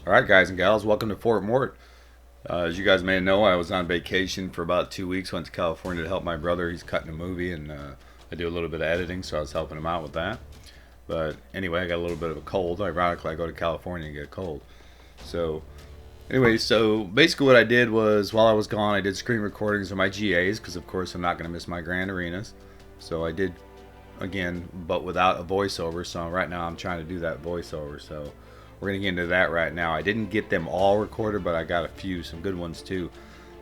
Alright guys and gals, welcome to Fort Mort. As you guys may know, I was on vacation for about 2 weeks, went to California to help my brother. He's cutting a movie and I do a little bit of editing, so I was helping him out with that. But anyway, I got a little bit of a cold. Ironically, I go to California and get a cold. So anyway, so basically what I did was, while I was gone, I did screen recordings of my GAs, because of course I'm not going to miss my Grand Arenas. So I did, again, but without a voiceover. So right now I'm trying to do that voiceover. So we're going to get into that right now. I didn't get them all recorded, but I got a few, some good ones too.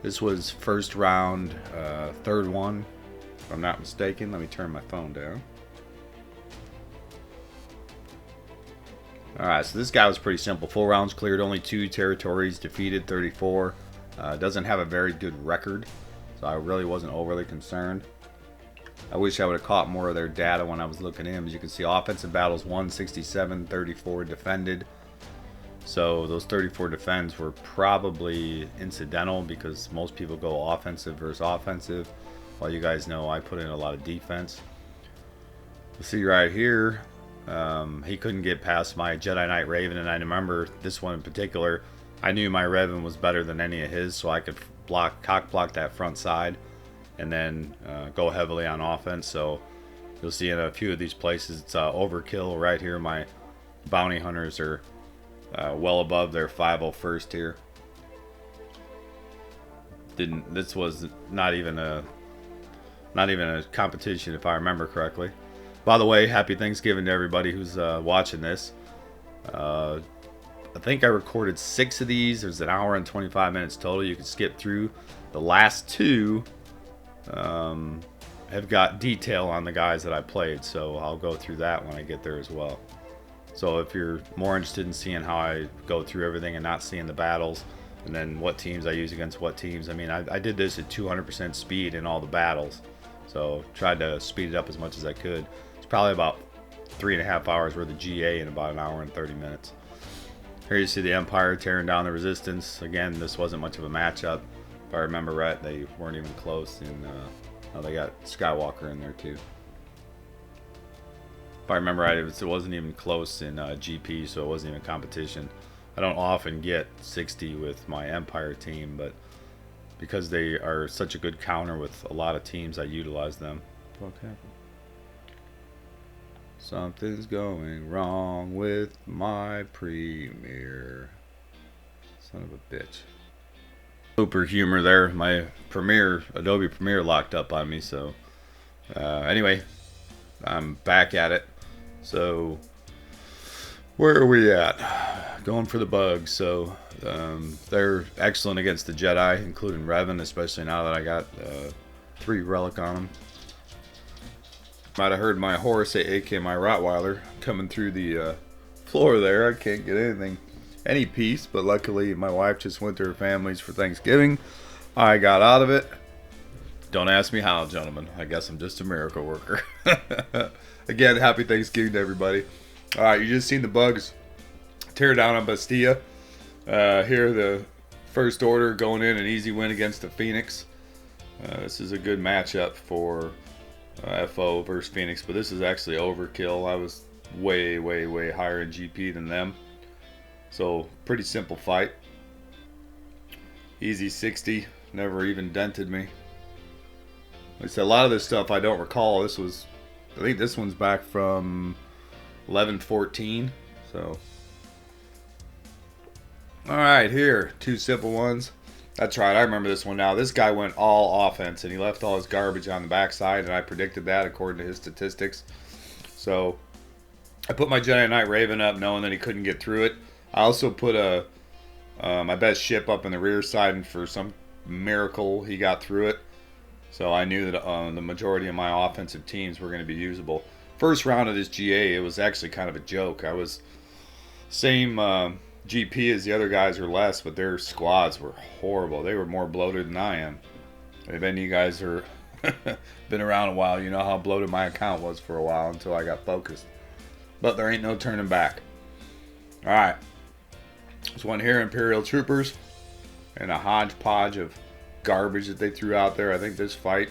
This was first round, third one, if I'm not mistaken. Let me turn my phone down. Alright, so this guy was pretty simple. 4 rounds cleared, only 2 territories, defeated 34. Doesn't have a very good record, so I really wasn't overly concerned. I wish I would have caught more of their data when I was looking in. As you can see, offensive battles 167, 34 defended. So those 34 defends were probably incidental, because most people go offensive versus offensive. While you guys know I put in a lot of defense. You'll see right here, he couldn't get past my Jedi Knight Raven, and I remember this one in particular. I knew my Raven was better than any of his, so I could cock block that front side and then go heavily on offense. So you'll see in a few of these places it's overkill. Right here, my bounty hunters are well above their 501st here. This was not even a competition, if I remember correctly. By the way, happy Thanksgiving to everybody who's watching this. I think I recorded 6 of these. There's an hour and 25 minutes total. You can skip through. The last 2 have got detail on the guys that I played, so I'll go through that when I get there as well. So if you're more interested in seeing how I go through everything and not seeing the battles, and then what teams I use against what teams, I mean, I did this at 200% speed in all the battles, so tried to speed it up as much as I could. It's probably about 3.5 hours worth of GA in about an hour and 30 minutes. Here you see the Empire tearing down the Resistance. Again, this wasn't much of a matchup. If I remember right, they weren't even close, and they got Skywalker in there too. If I remember right, it wasn't even close in GP, so it wasn't even competition. I don't often get 60 with my Empire team, but because they are such a good counter with a lot of teams, I utilize them. What happened? Something's going wrong with my Premiere. Son of a bitch. Super humor there. My Premiere, Adobe Premiere, locked up on me. So anyway, I'm back at it. So where are we at? Going for the bugs. So they're excellent against the Jedi, including Revan, especially now that I got 3 relic on them. Might have heard my horse, aka my Rottweiler, coming through the floor there. I can't get any peace, but luckily my wife just went to her family's for Thanksgiving. I got out of it. Don't ask me how, gentlemen. I guess I'm just a miracle worker. Again, happy Thanksgiving to everybody. Alright, you just seen the bugs tear down on Bastia. Here, the First Order going in an easy win against the Phoenix. This is a good matchup for FO versus Phoenix, but this is actually overkill. I was way higher in GP than them. So, pretty simple fight. Easy 60. Never even dented me. Like I said, a lot of this stuff I don't recall. I think this one's back from 11-14. So, alright, here. 2 simple ones. That's right, I remember this one now. This guy went all offense, and he left all his garbage on the backside, and I predicted that according to his statistics. So, I put my Jedi Knight Raven up knowing that he couldn't get through it. I also put my best ship up in the rear side, and for some miracle, he got through it. So I knew that the majority of my offensive teams were going to be usable. First round of this GA, it was actually kind of a joke. I was same GP as the other guys, or less, but their squads were horrible. They were more bloated than I am. If any of you guys are been around a while, you know how bloated my account was for a while until I got focused. But there ain't no turning back. Alright. This one here, Imperial Troopers, and a hodgepodge of garbage that they threw out there. I think this fight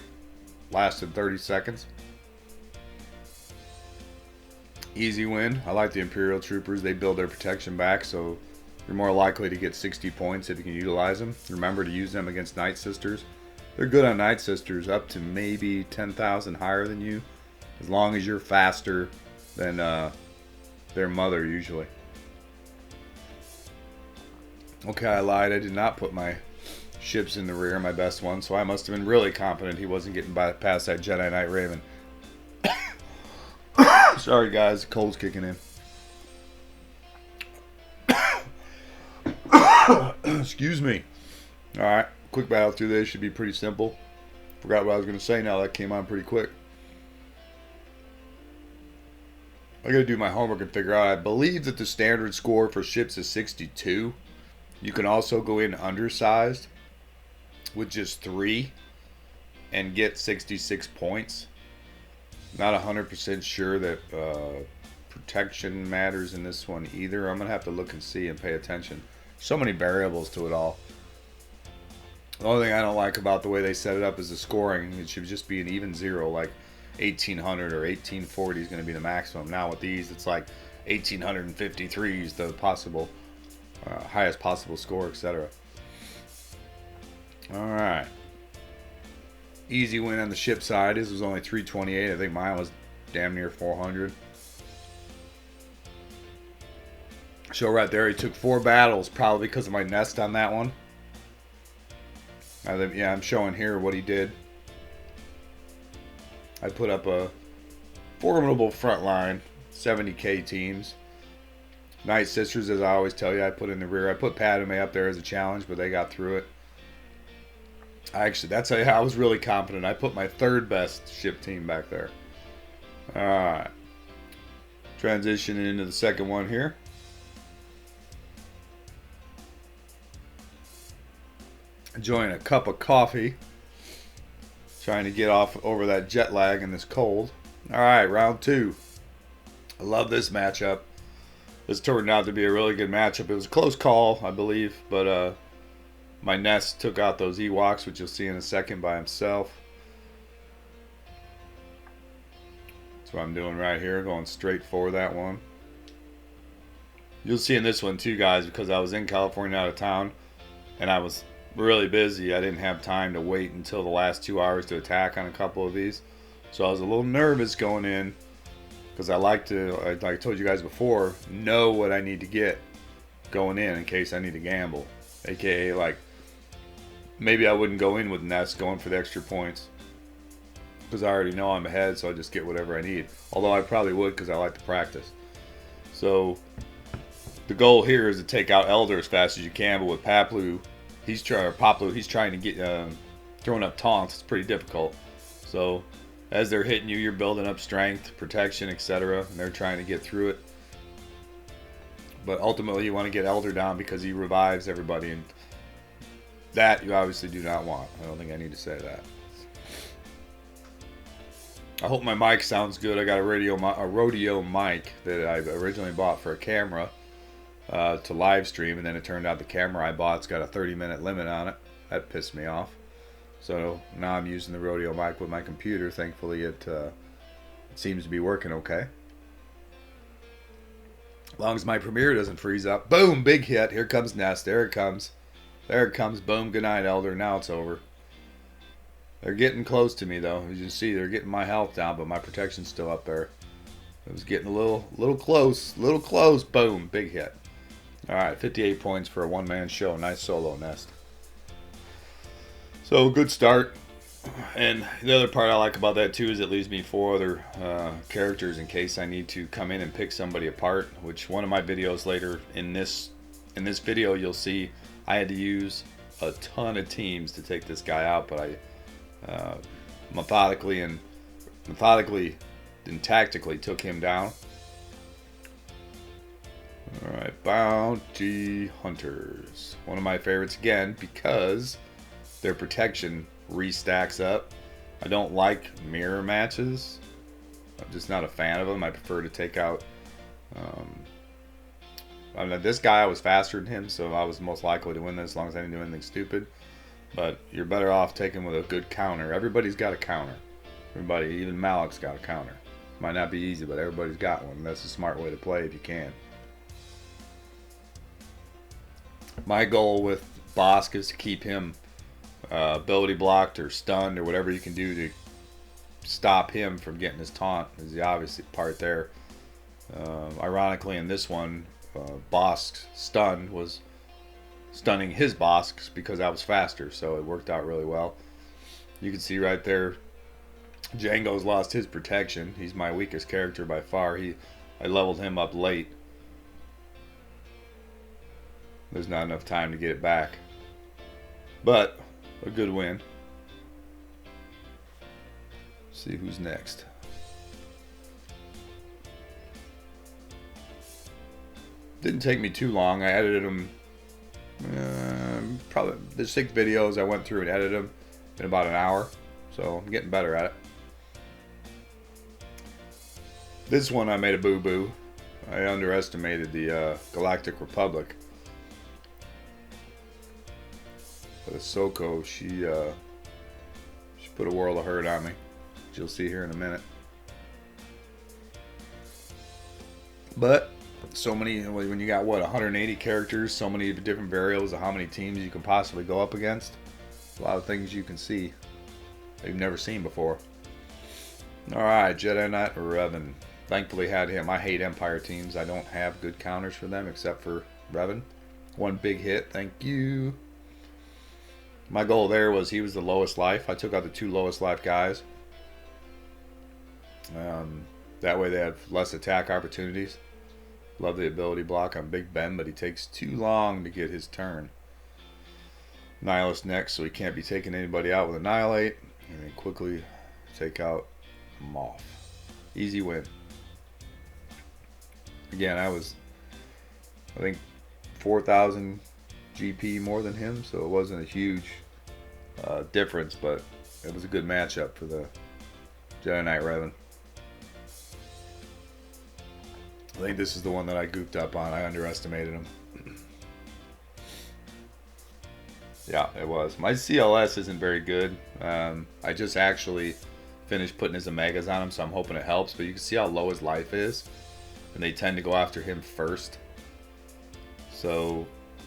lasted 30 seconds. Easy win. I like the Imperial Troopers. They build their protection back, so You're more likely to get 60 points if you can utilize them. Remember to use them against Night Sisters. They're good on Night Sisters up to maybe 10,000 higher than you, as long as you're faster than their mother usually. Okay, I lied. I did not put my ships in the rear, my best one, so I must have been really confident he wasn't getting past that Jedi Knight Raven. Sorry guys, the cold's kicking in. Excuse me. Alright, quick battle through this. Should be pretty simple. Forgot what I was going to say now. That came on pretty quick. I got to do my homework and figure out. I believe that the standard score for ships is 62. You can also go in undersized with just 3 and get 66 points. Not 100% sure that protection matters in this one either. I'm going to have to look and see and pay attention. So many variables to it all. The only thing I don't like about the way they set it up is the scoring. It should just be an even 0, like 1800 or 1840 is going to be the maximum. Now with these, it's like 1853 is the possible highest possible score, etc. Alright. Easy win on the ship side. This was only 328. I think mine was damn near 400. So right there, he took 4 battles, probably because of my nest on that one. Yeah, I'm showing here what he did. I put up a formidable front line, 70k teams. Night Sisters, as I always tell you, I put in the rear. I put Padme up there as a challenge, but they got through it. That's how I was really confident. I put my 3rd best ship team back there. Alright. Transitioning into the second one here. Enjoying a cup of coffee. Trying to get off over that jet lag in this cold. Alright, round 2. I love this matchup. This turned out to be a really good matchup. It was a close call, I believe, but my nest took out those Ewoks, which you'll see in a second, by himself. That's what I'm doing right here, going straight for that one. You'll see in this one too, guys, because I was in California, out of town, and I was really busy. I didn't have time to wait until the last 2 hours to attack on a couple of these. So I was a little nervous going in, because I like to, like I told you guys before, know what I need to get going in case I need to gamble. AKA, like, maybe I wouldn't go in with Nest going for the extra points, because I already know I'm ahead, so I just get whatever I need. Although I probably would, because I like to practice. So the goal here is to take out Elder as fast as you can, but with Paplu, he's trying to get throwing up taunts. It's pretty difficult. So as they're hitting you, you're building up strength, protection, etc., and they're trying to get through it. But ultimately, you want to get Elder down because he revives everybody, and that you obviously do not want. I don't think I need to say that. I hope my mic sounds good. I got a rodeo mic that I originally bought for a camera to live stream, and then it turned out the camera I bought's got a 30-minute limit on it. That pissed me off. So now I'm using the rodeo mic with my computer. Thankfully, it seems to be working okay. As long as my Premiere doesn't freeze up. Boom! Big hit. Here comes Nest. There it comes. There it comes. Boom. Good night, Elder. Now it's over. They're getting close to me, though. As you can see, they're getting my health down, but my protection's still up there. It was getting a little close. Little close. Boom. Big hit. Alright, 58 points for a one-man show. Nice solo, Nest. So, good start. And the other part I like about that, too, is it leaves me 4 other characters in case I need to come in and pick somebody apart. Which, one of my videos later in this video, you'll see I had to use a ton of teams to take this guy out. But I methodically and tactically took him down. Alright, Bounty Hunters. One of my favorites again because their protection restacks up. I don't like mirror matches. I'm just not a fan of them. I prefer to take out I mean, this guy, I was faster than him, so I was most likely to win this as long as I didn't do anything stupid. But you're better off taking with a good counter. Everybody's got a counter. Everybody, even Malik's got a counter. Might not be easy, but everybody's got one. That's a smart way to play if you can. My goal with Bosk is to keep him ability blocked or stunned or whatever you can do to stop him from getting his taunt is the obvious part there. Ironically, in this one, Bosk's stun was stunning his Bosks because I was faster, so it worked out really well. You can see right there, Django's lost his protection. He's my weakest character by far. I leveled him up late. There's not enough time to get it back, but a good win. See who's next. Didn't take me too long. I edited them. Probably the 6 videos I went through and edited them in about an hour. So I'm getting better at it. This one I made a boo-boo. I underestimated the Galactic Republic. But Ahsoka, she put a world of hurt on me. Which you'll see here in a minute. But so many, when you got what, 180 characters, so many different variables of how many teams you can possibly go up against. A lot of things you can see that you've never seen before. Alright, Jedi Knight Revan. Thankfully had him. I hate Empire teams. I don't have good counters for them except for Revan. One big hit, thank you. My goal there was he was the lowest life. I took out the 2 lowest life guys. That way they have less attack opportunities. Love the ability block on Big Ben, but he takes too long to get his turn. Nihilist next, so he can't be taking anybody out with Annihilate. And then quickly take out Moff. Easy win. Again, I think 4,000 GP more than him, so it wasn't a huge difference, but it was a good matchup for the Jedi Knight Revan. I think this is the one that I goofed up on. I underestimated him. Yeah, it was. My CLS isn't very good. I just actually finished putting his Omegas on him, so I'm hoping it helps. But you can see how low his life is. And they tend to go after him first. So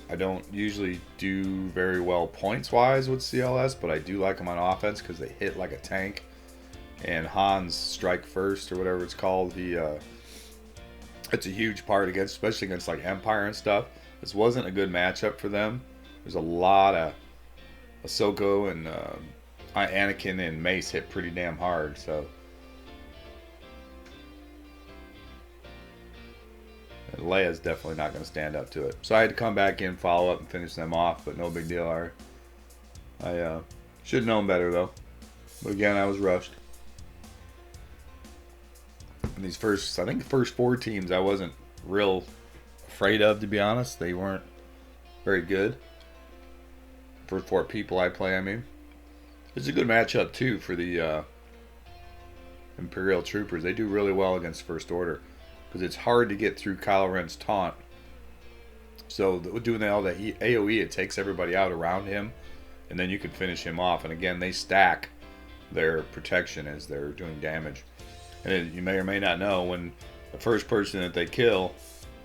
I don't usually do very well points-wise with CLS, but I do like him on offense because they hit like a tank. And Han's strike first, or whatever it's called, it's a huge part against, especially against like Empire and stuff. This wasn't a good matchup for them. There's a lot of Ahsoka and Anakin and Mace hit pretty damn hard, so. And Leia's definitely not going to stand up to it. So I had to come back in, follow up, and finish them off, but no big deal. I should have known better, though. But again, I was rushed. And these first, I think the first 4 teams I wasn't real afraid of, to be honest. They weren't very good. First 4 people I play, I mean. It's a good matchup, too, for the Imperial Troopers. They do really well against First Order. Because it's hard to get through Kylo Ren's taunt. So doing all that AoE, it takes everybody out around him. And then you can finish him off. And again, they stack their protection as they're doing damage. And you may or may not know, when the first person that they kill,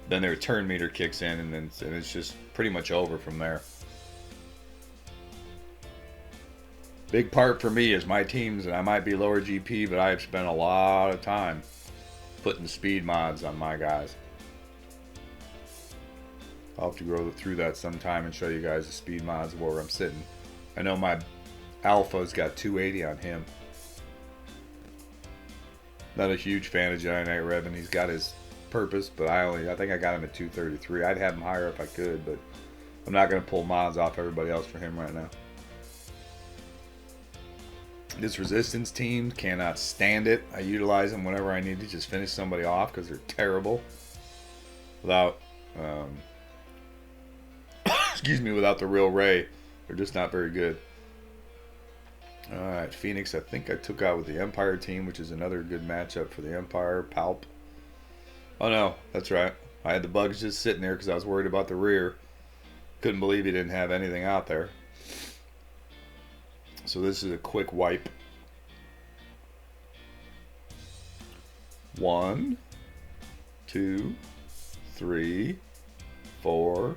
then their turn meter kicks in, and it's just pretty much over from there. Big part for me is my teams, and I might be lower GP, but I have spent a lot of time putting speed mods on my guys. I'll have to go through that sometime and show you guys the speed mods of where I'm sitting. I know my Alpha's got 280 on him. Not a huge fan of Jedi Knight Revan. He's got his purpose, but I think I got him at 233. I'd have him higher if I could, but I'm not going to pull mods off everybody else for him right now. This Resistance team cannot stand it. I utilize them whenever I need to just finish somebody off because they're terrible. Without, without the real Rey, they're just not very good. Alright, Phoenix, I think I took out with the Empire team, which is another good matchup for the Empire. Palp. Oh no, that's right. I had the bugs just sitting there because I was worried about the rear. Couldn't believe he didn't have anything out there. So this is a quick wipe. 1, 2, 3, 4,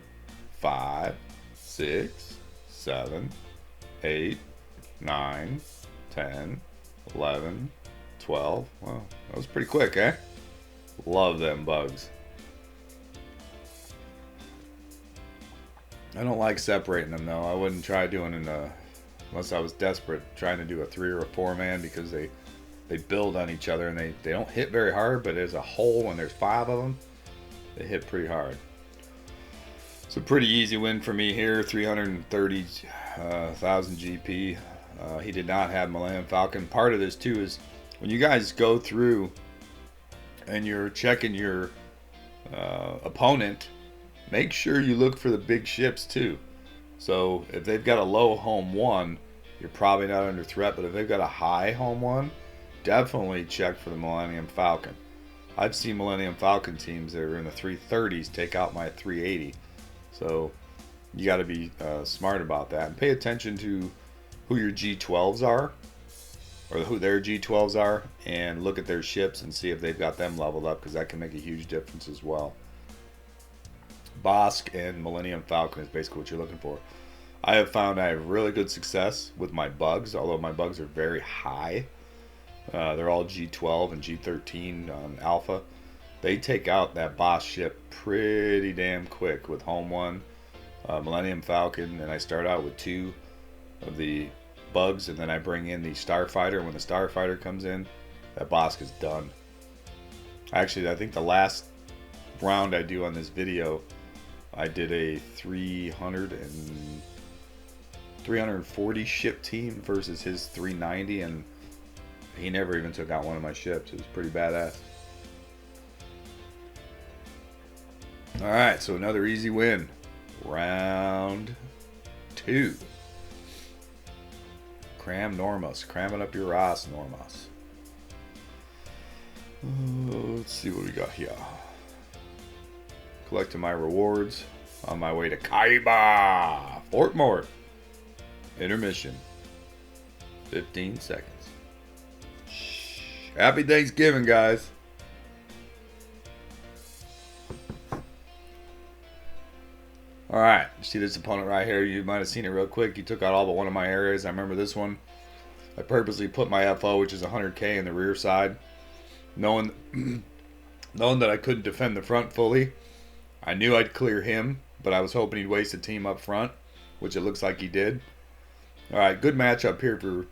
5, 6, 7, 8, 9, 10, 11, 12. Well, that was pretty quick, eh? Love them bugs. I don't like separating them though. I wouldn't try doing it unless I was desperate, trying to do a 3 or a 4 man, because they build on each other and they don't hit very hard, but there's a hole when there's 5 of them. They hit pretty hard. It's a pretty easy win for me here, 330,000 GP. He did not have Millennium Falcon. Part of this too is when you guys go through and you're checking your opponent, make sure you look for the big ships too. So if they've got a low home 1, you're probably not under threat, but if they've got a high home 1, definitely check for the Millennium Falcon. I've seen Millennium Falcon teams that are in the 330s take out my 380. So you got to be smart about that and pay attention to who your G12s are, or who their G12s are, and look at their ships and see if they've got them leveled up, because that can make a huge difference as well. Bosk and Millennium Falcon is basically what you're looking for. I have found I have really good success with my bugs, although my bugs are very high. They're all G12 and G13 alpha. They take out that boss ship pretty damn quick with home 1, Millennium Falcon, and I start out with 2 of the bugs, and then I bring in the Starfighter. When the Starfighter comes in, that boss is done. Actually, I think the last round I do on this video, I did a 340 ship team versus his 390, and he never even took out one of my ships. It was pretty badass. Alright, so another easy win. Round 2. Cram Normos. Cram it up your ass, Normos. Let's see what we got here. Collecting my rewards. On my way to Kaiba! Fort Mort. Intermission. 15 seconds. Happy Thanksgiving, guys. Alright, you see this opponent right here? You might have seen it real quick. He took out all but one of my areas. I remember this one. I purposely put my FO, which is 100k, in the rear side, knowing that I couldn't defend the front fully. I knew I'd clear him, but I was hoping he'd waste a team up front, which it looks like he did. Alright, good matchup here for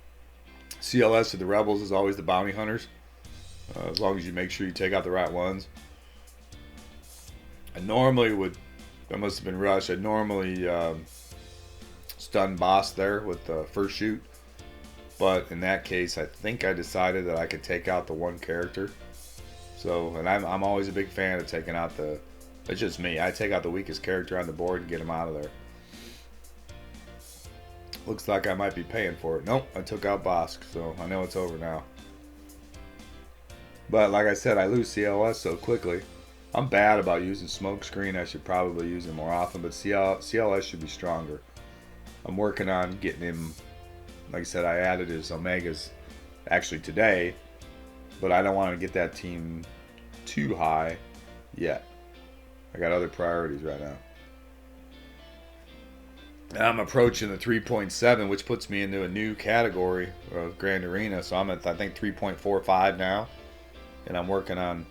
CLS. The Rebels is always the bounty hunters, as long as you make sure you take out the right ones. I normally would, that must have been rushed, I'd normally stun boss there with the first shoot, but in that case I think I decided that I could take out the one character. So, and I'm always a big fan of taking out the, it's just me, I take out the weakest character on the board and get him out of there. Looks like I might be paying for it. Nope, I took out Bosk, so I know it's over now. But like I said, I lose CLS so quickly. I'm bad about using smokescreen. I should probably use it more often, but CLS should be stronger. I'm working on getting him, like I said, I added his Omegas actually today, but I don't want to get that team too high yet. I got other priorities right now. I'm approaching the 3.7, which puts me into a new category of Grand Arena. So I'm at, I think, 3.45 now. And I'm working on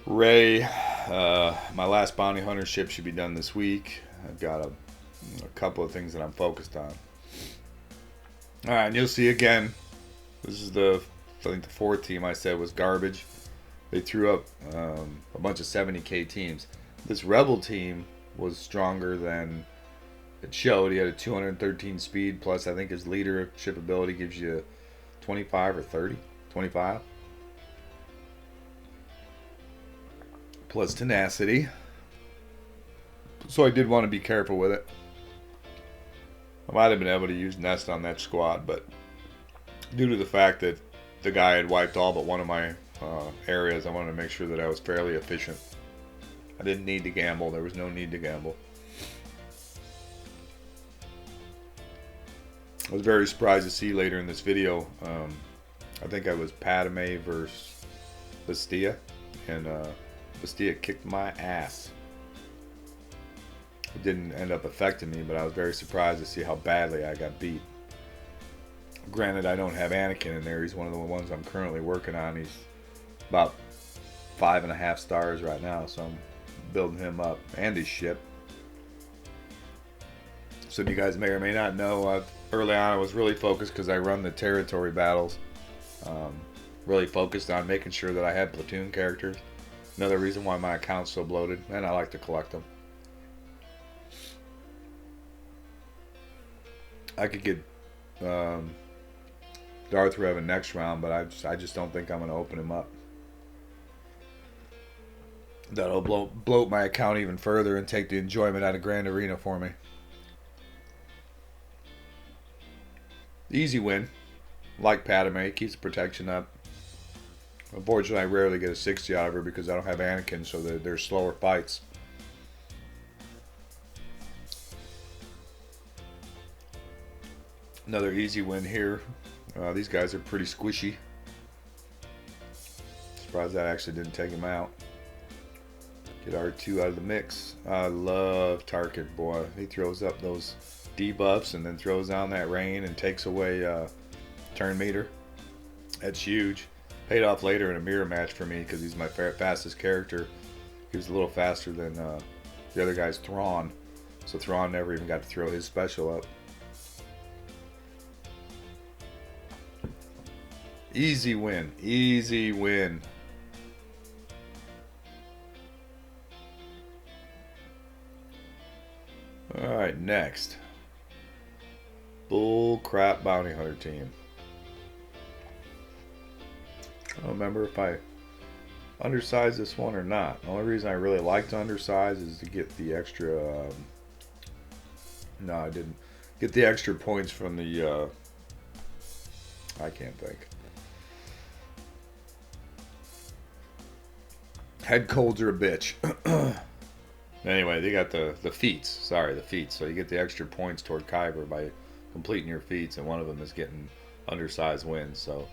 Ray. My last bounty hunter ship should be done this week. I've got a couple of things that I'm focused on. Alright, and you'll see again, this is I think the 4th team I said was garbage. They threw up a bunch of 70k teams. This Rebel team was stronger than it showed. He had a 213 speed, plus I think his leadership ability gives you 25 or 30, 25. Plus tenacity. So I did want to be careful with it. I might have been able to use Nest on that squad, but due to the fact that the guy had wiped all but one of my areas, I wanted to make sure that I was fairly efficient. I didn't need to gamble. There was no need to gamble. I was very surprised to see later in this video, I think I was Padme versus Bastia, and Bastia kicked my ass. It didn't end up affecting me, but I was very surprised to see how badly I got beat. Granted, I don't have Anakin in there. He's one of the ones I'm currently working on. He's about 5.5 stars right now, so I'm building him up and his ship. So you guys may or may not know, early on I was really focused because I run the territory battles. Really focused on making sure that I had platoon characters. Another reason why my account's so bloated, and I like to collect them. I could get Darth Revan next round, but I just don't think I'm going to open him up. That'll bloat my account even further and take the enjoyment out of Grand Arena for me. Easy win. Like Padme, keeps the protection up. Unfortunately, I rarely get a 60 out of her because I don't have Anakin, so they're slower fights. Another easy win here. These guys are pretty squishy. Surprised that actually didn't take him out. Get R2 out of the mix. I love Tarkin, boy. He throws up those debuffs and then throws down that rain and takes away turn meter. That's huge. Paid off later in a mirror match for me because he's my fastest character. He was a little faster than the other guy's Thrawn. So Thrawn never even got to throw his special up. Easy win. Easy win. Alright, next. Bull crap bounty hunter team. I don't remember if I undersized this one or not. The only reason I really like to undersize is to get the extra no, I didn't get the extra points from the I can't think. Head colds are a bitch. Anyway, they got the feats. Sorry, the feats. So you get the extra points toward Kyber by completing your feats, and one of them is getting undersized wins. So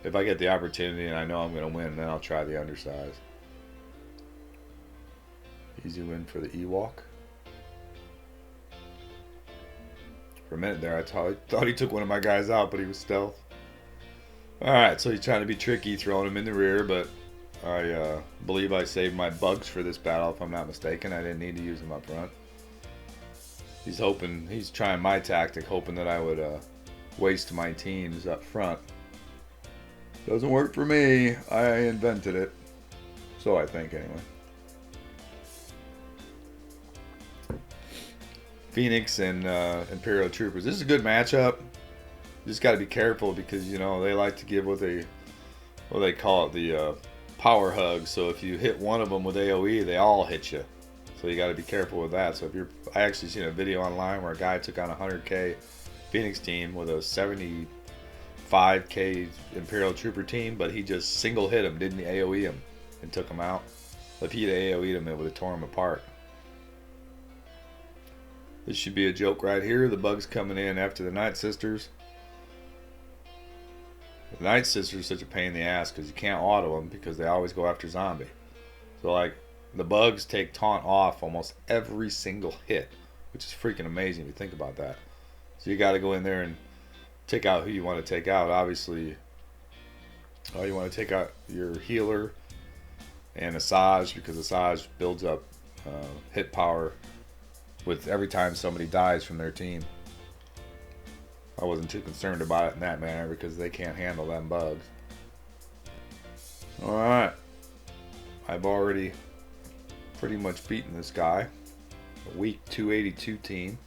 if I get the opportunity and I know I'm going to win, then I'll try the undersized. Easy win for the Ewok. For a minute there, I thought he took one of my guys out, but he was stealth. Alright, so he's trying to be tricky, throwing him in the rear, but I believe I saved my bugs for this battle, if I'm not mistaken. I didn't need to use them up front. He's trying my tactic, hoping that I would waste my teams up front. Doesn't work for me. I invented it. So I think, anyway. Phoenix and Imperial Troopers. This is a good matchup. You just got to be careful because, you know, they like to give what they call it, the power hug. So if you hit one of them with AoE, they all hit you. So you got to be careful with that. So if I actually seen a video online where a guy took on a 100k Phoenix team with a 75k Imperial Trooper team, but he just single hit him, didn't AoE him, and took him out. If he'd AoE'd him, it would have torn him apart. This should be a joke right here. The bugs coming in after the Night Sisters. The Night Sisters are such a pain in the ass because you can't auto them because they always go after zombie. So like the bugs take taunt off almost every single hit, which is freaking amazing if you think about that. So you got to go in there and take out who you want to take out. Obviously, you want to take out your healer and Asajj because Asajj builds up hit power with every time somebody dies from their team. I wasn't too concerned about it in that manner because they can't handle them bugs. Alright. I've already pretty much beaten this guy. A weak 282 team.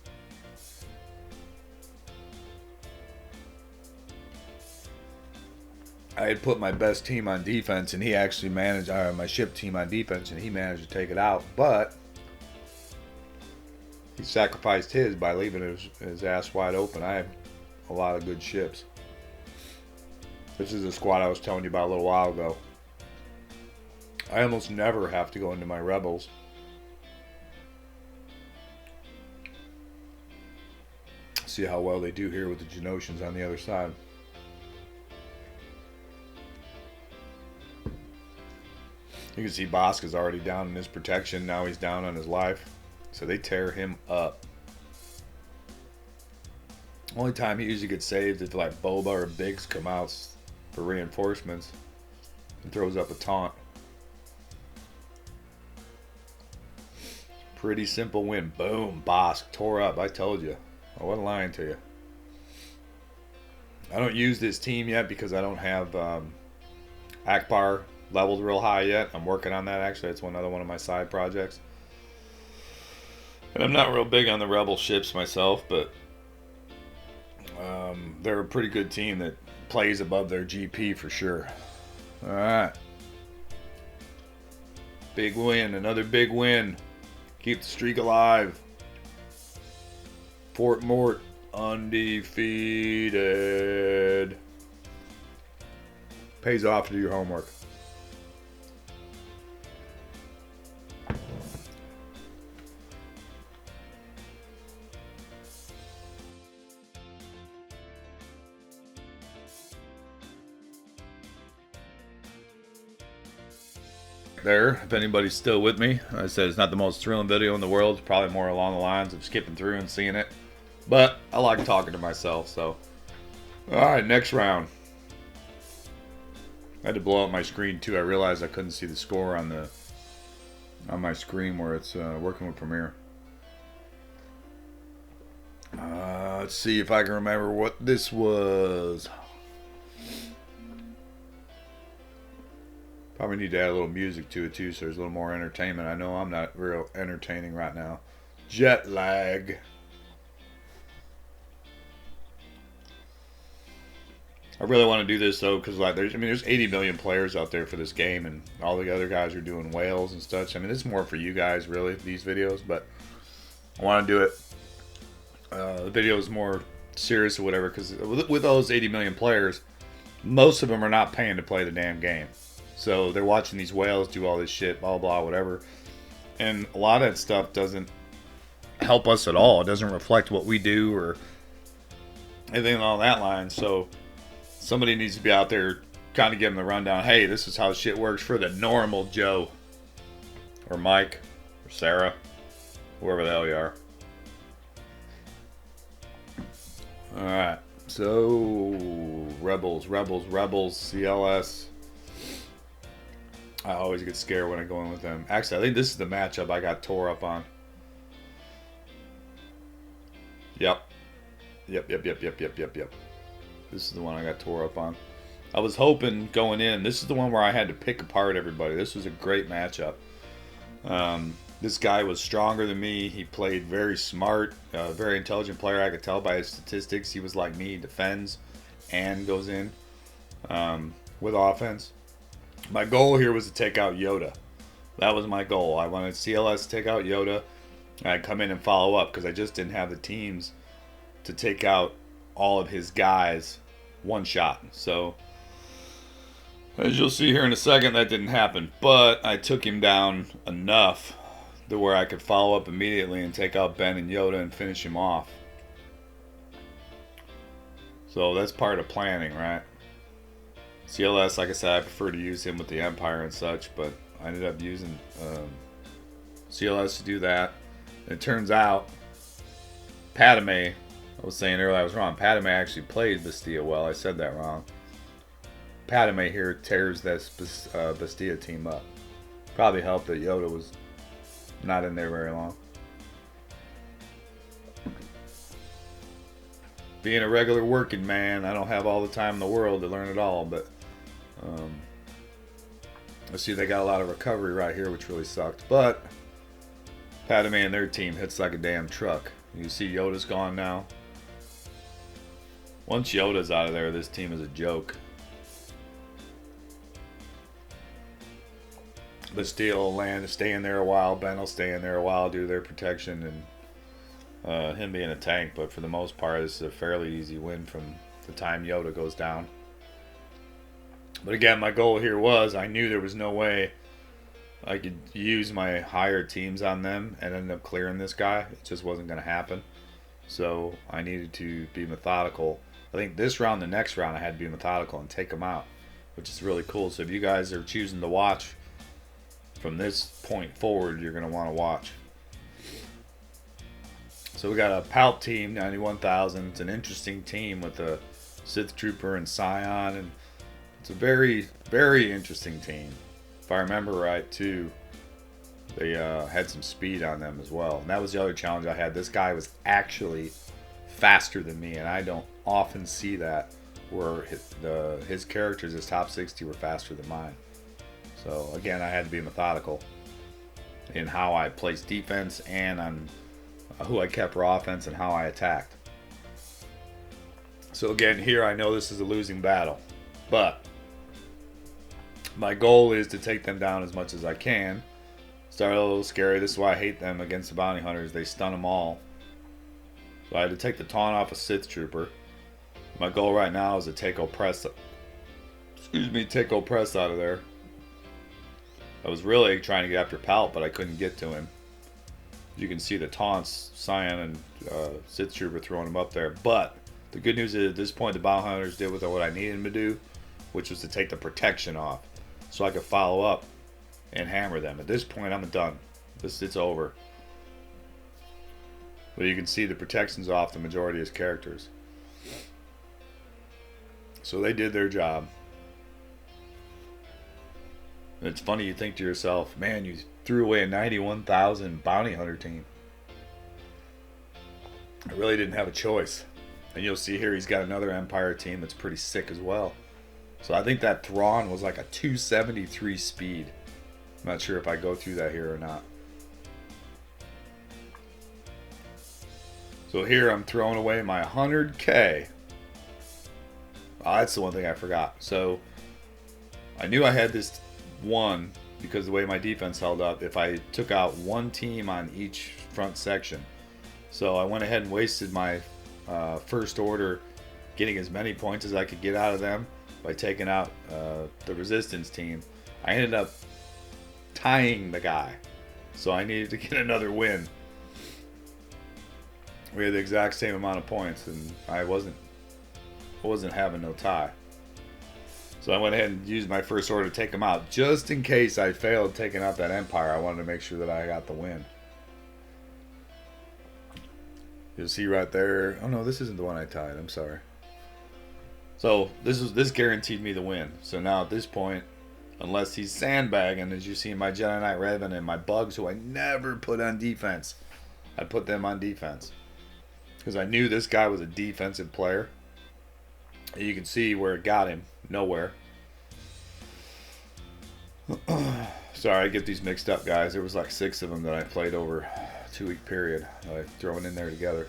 I had put my best team on defense and he actually managed, my ship team on defense, and he managed to take it out, but he sacrificed his by leaving his ass wide open. I have a lot of good ships. This is the squad I was telling you about a little while ago. I almost never have to go into my rebels. See how well they do here with the Genosians on the other side. You can see Bosk is already down in his protection. Now he's down on his life. So they tear him up. Only time he usually gets saved is if like Boba or Biggs come out for reinforcements and throws up a taunt. Pretty simple win. Boom. Bosk. Tore up. I told you. I wasn't lying to you. I don't use this team yet because I don't have Akbar leveled real high yet. I'm working on that actually. It's another one of my side projects. And I'm not real big on the Rebel ships myself, but they're a pretty good team that plays above their GP for sure. Alright. Big win. Another big win. Keep the streak alive. Fort Mort undefeated. Pays off to do your homework. There, if anybody's still with me, I said it's not the most thrilling video in the world. It's probably more along the lines of skipping through and seeing it, but I like talking to myself. So all right, next round. I had to blow up my screen too. I realized I couldn't see the score on my screen where it's working with Premiere. Let's see if I can remember what this was. Probably need to add a little music to it too, so there's a little more entertainment. I know I'm not real entertaining right now. Jet lag. I really want to do this though, because like there's 80 million players out there for this game, and all the other guys are doing whales and such. I mean, this is more for you guys really, these videos, but I want to do it. The video is more serious or whatever, because with those 80 million players, most of them are not paying to play the damn game. So they're watching these whales do all this shit, blah, blah, whatever. And a lot of that stuff doesn't help us at all. It doesn't reflect what we do or anything along that line. So somebody needs to be out there kind of giving the rundown. Hey, this is how shit works for the normal Joe. Or Mike. Or Sarah. Whoever the hell you are. Alright. So, Rebels, CLS. I always get scared when I go in with them. Actually, I think this is the matchup I got tore up on. Yep. This is the one I got tore up on. I was hoping going in, this is the one where I had to pick apart everybody. This was a great matchup. This guy was stronger than me. He played very smart, very intelligent player. I could tell by his statistics. He was like me, defends and goes in with offense. My goal here was to take out Yoda. That was my goal. I wanted CLS to take out Yoda. I'd come in and follow up because I just didn't have the teams to take out all of his guys one shot. So, as you'll see here in a second, that didn't happen. But I took him down enough to where I could follow up immediately and take out Ben and Yoda and finish him off. So that's part of planning, right? CLS, like I said, I prefer to use him with the Empire and such, but I ended up using CLS to do that. And it turns out, Padme, I was saying earlier I was wrong. Padme actually plays Bastia well. I said that wrong. Padme here tears this Bastia team up. Probably helped that Yoda was not in there very long. Being a regular working man, I don't have all the time in the world to learn it all, but let's see, they got a lot of recovery right here, which really sucked. But Padme and their team hits like a damn truck. You see Yoda's gone now. Once Yoda's out of there, this team is a joke. Bastille will land, stay in there a while. Ben will stay in there a while, do their protection, and him being a tank. But for the most part, this is a fairly easy win from the time Yoda goes down. But again, my goal here was, I knew there was no way I could use my higher teams on them and end up clearing this guy. It just wasn't going to happen. So I needed to be methodical. I think this round, the next round, I had to be methodical and take them out, which is really cool. So if you guys are choosing to watch from this point forward, you're going to want to watch. So we got a Palp team, 91,000. It's an interesting team with a Sith Trooper and Scion, and it's a very, very interesting team. If I remember right, too, they had some speed on them as well. And that was the other challenge I had. This guy was actually faster than me, and I don't often see that where his characters, his top 60, were faster than mine. So again, I had to be methodical in how I placed defense and on who I kept for offense and how I attacked. So again, here I know this is a losing battle, but my goal is to take them down as much as I can. Start a little scary. This is why I hate them against the bounty hunters. They stun them all. So I had to take the taunt off a Sith Trooper. My goal right now is to take Oppress. Take Oppress out of there. I was really trying to get after Palp, but I couldn't get to him. You can see the taunts, Scion and Sith Trooper throwing him up there. But the good news is at this point, the bounty hunters did what I needed them to do, which was to take the protection off, so I could follow up and hammer them. At this point, I'm done. It's over. But you can see the protection's off the majority of his characters. So they did their job. And it's funny, you think to yourself, man, you threw away a 91,000 bounty hunter team. I really didn't have a choice. And you'll see here he's got another Empire team that's pretty sick as well. So I think that Thrawn was like a 273 speed. I'm not sure if I go through that here or not. So here I'm throwing away my 100K. Oh, that's the one thing I forgot. So I knew I had this one because the way my defense held up, if I took out one team on each front section. So I went ahead and wasted my first order getting as many points as I could get out of them by taking out the resistance team. I ended up tying the guy, so I needed to get another win. We had the exact same amount of points, and I wasn't having no tie. So I went ahead and used my first order to take him out, just in case I failed taking out that Empire. I wanted to make sure that I got the win. You'll see right there. Oh no, this isn't the one I tied. I'm sorry. So this guaranteed me the win. So now at this point, unless he's sandbagging, as you see in my Jedi Knight Revan and my bugs, who I never put on defense, I put them on defense because I knew this guy was a defensive player. And you can see where it got him. Nowhere. Sorry, I get these mixed up, guys. There was like 6 of them that I played over a 2-week period. I thrown in there together.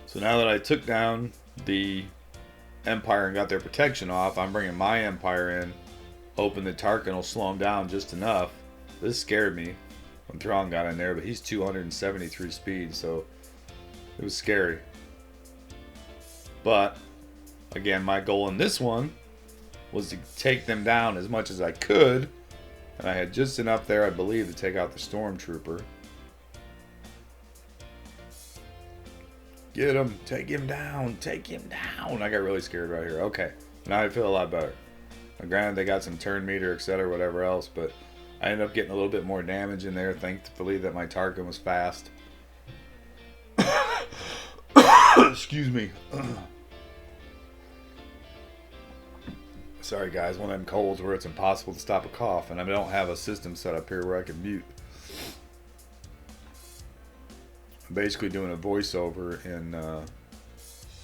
So now that I took down the Empire and got their protection off, I'm bringing my Empire in, hoping that Tarkin will slow him down just enough. This scared me when Thrawn got in there, but he's 273 speed, so it was scary. But again, my goal in this one was to take them down as much as I could, and I had just enough there, I believe, to take out the Stormtrooper. Get him, take him down, take him down. I got really scared right here. Okay, now I feel a lot better. Now, granted, they got some turn meter, etc., whatever else, but I ended up getting a little bit more damage in there, thankfully that my Tarkin was fast. Excuse me. Sorry guys, one of them colds where it's impossible to stop a cough, and I don't have a system set up here where I can mute. I'm basically doing a voiceover in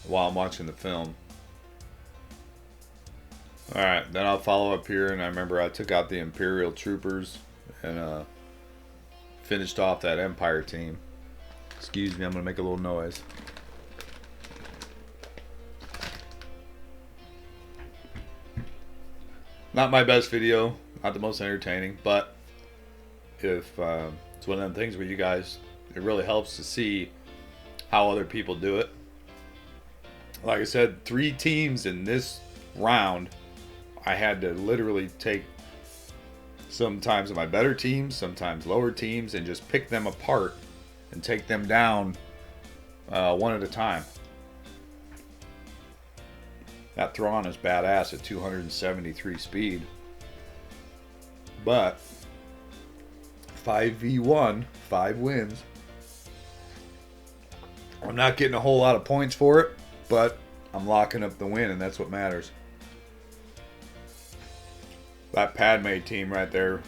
while I'm watching the film. Alright, then I'll follow up here, and I remember I took out the Imperial troopers and finished off that Empire team. Excuse me, I'm going to make a little noise. Not my best video, not the most entertaining, but if it's one of them things where you guys, it really helps to see how other people do it. Like I said, 3 teams in this round, I had to literally take sometimes my better teams, sometimes lower teams, and just pick them apart and take them down one at a time. That Thrawn is badass at 273 speed. But 5v1, 5 wins. I'm not getting a whole lot of points for it, but I'm locking up the win, and that's what matters. That Padme team right there,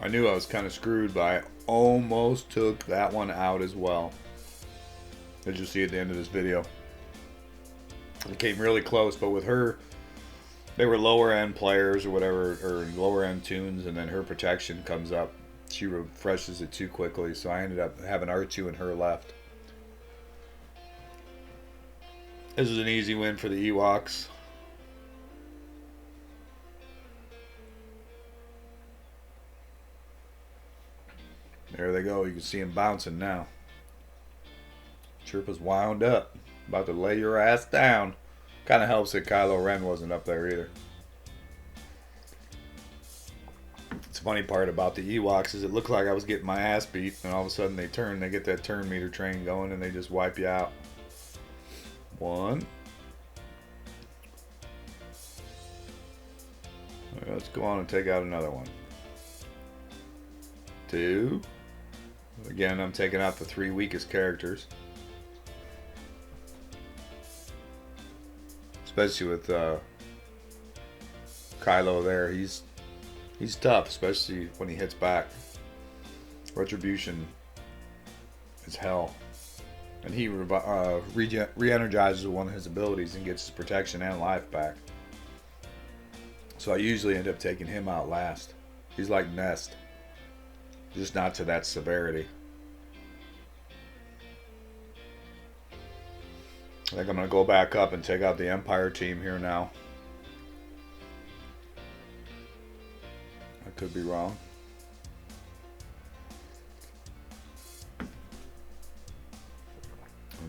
I knew I was kind of screwed, but I almost took that one out as well. As you'll see at the end of this video. It came really close, but with her, they were lower end players or whatever, or lower end tunes, and then her protection comes up. She refreshes it too quickly, so I ended up having R2 and her left. This is an easy win for the Ewoks. There they go. You can see them bouncing now. Chirpa's wound up. About to lay your ass down. Kind of helps that Kylo Ren wasn't up there either. It's the funny part about the Ewoks is it looked like I was getting my ass beat, and all of a sudden they turn. They get that turn meter train going, and they just wipe you out. 1. Let's go on and take out another one. 2. Again, I'm taking out the 3 weakest characters. Especially with Kylo there. He's tough, especially when he hits back. Retribution is hell. And he re-energizes one of his abilities and gets his protection and life back. So I usually end up taking him out last. He's like Nest. Just not to that severity. I think I'm going to go back up and take out the Empire team here now. I could be wrong. Or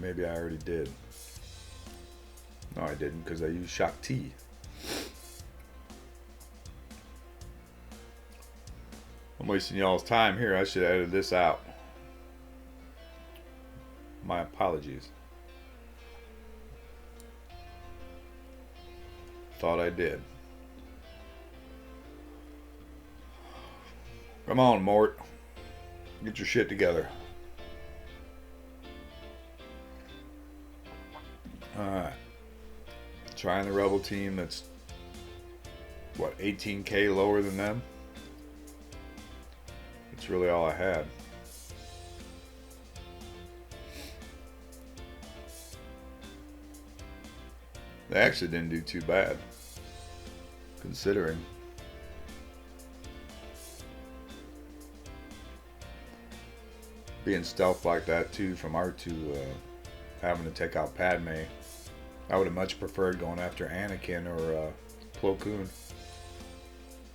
maybe I already did. No, I didn't, because I used Shock T. I'm wasting y'all's time here. I should have edited this out. My apologies. Thought I did. Come on, Mort. Get your shit together. Alright. Trying the Rebel team that's, what, 18k lower than them? That's really all I had. They actually didn't do too bad, considering. Being stealth like that too from R2, having to take out Padme. I would have much preferred going after Anakin or Plo Koon.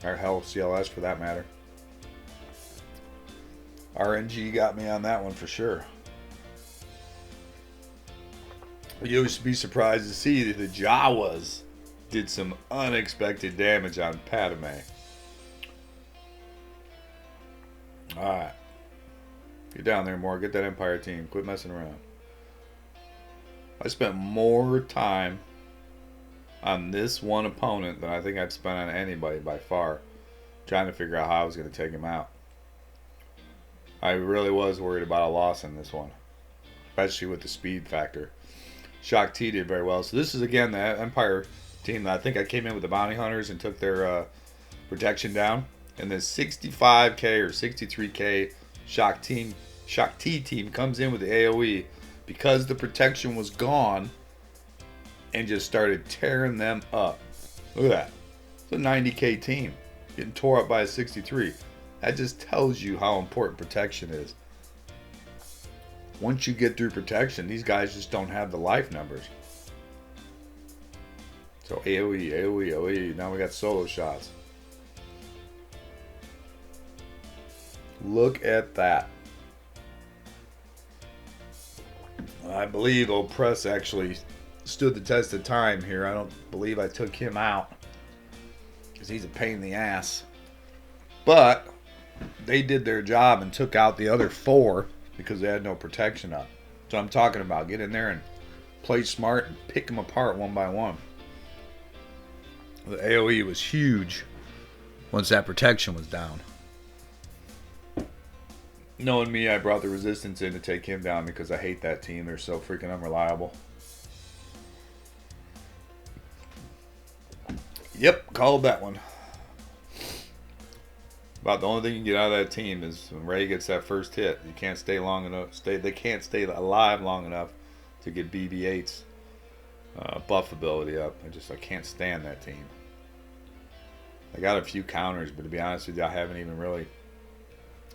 Or hell, CLS for that matter. RNG got me on that one for sure. You would be surprised to see that the Jawas did some unexpected damage on Padme. Alright. Get down there more. Get that Empire team. Quit messing around. I spent more time on this one opponent than I think I've spent on anybody by far. Trying to figure out how I was going to take him out. I really was worried about a loss in this one. Especially with the speed factor. Shock T did very well. So this is again the Empire team that I think I came in with the bounty hunters and took their protection down. And this 65k or 63k Shock T team comes in with the AoE because the protection was gone and just started tearing them up. Look at that. It's a 90k team getting tore up by a 63. That just tells you how important protection is. Once you get through protection, these guys just don't have the life numbers. So AoE, AoE, AoE. Now we got solo shots. Look at that. I believe Oppress actually stood the test of time here. I don't believe I took him out because he's a pain in the ass. But they did their job and took out the other 4 because they had no protection up. So I'm talking about get in there and play smart and pick them apart one by one. The AoE was huge once that protection was down. Knowing me, I brought the resistance in to take him down because I hate that team. They're so freaking unreliable. Yep, called that one. About the only thing you can get out of that team is when Ray gets that first hit. You can't stay long enough. They can't stay alive long enough to get BB-8's buff ability up. I can't stand that team. I got a few counters, but to be honest with you, I haven't even really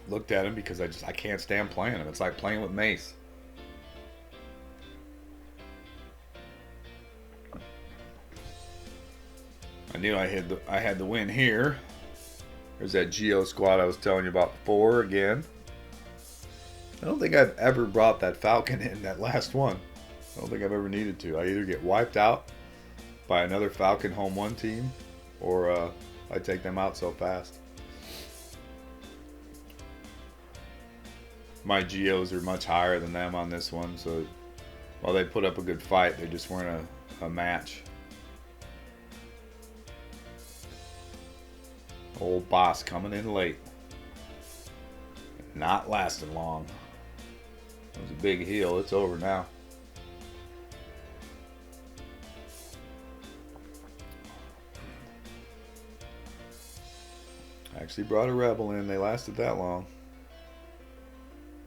looked at them because I can't stand playing them. It's like playing with Mace. I knew I had the win here. There's that Geo squad I was telling you about before again. I don't think I've ever brought that Falcon in that last one. I don't think I've ever needed to. I either get wiped out by another Falcon Home 1 team or I take them out so fast. My Geos are much higher than them on this one, so while they put up a good fight, they just weren't a match. Old boss coming in late. Not lasting long. It was a big heal. It's over now. Actually brought a rebel in. They lasted that long.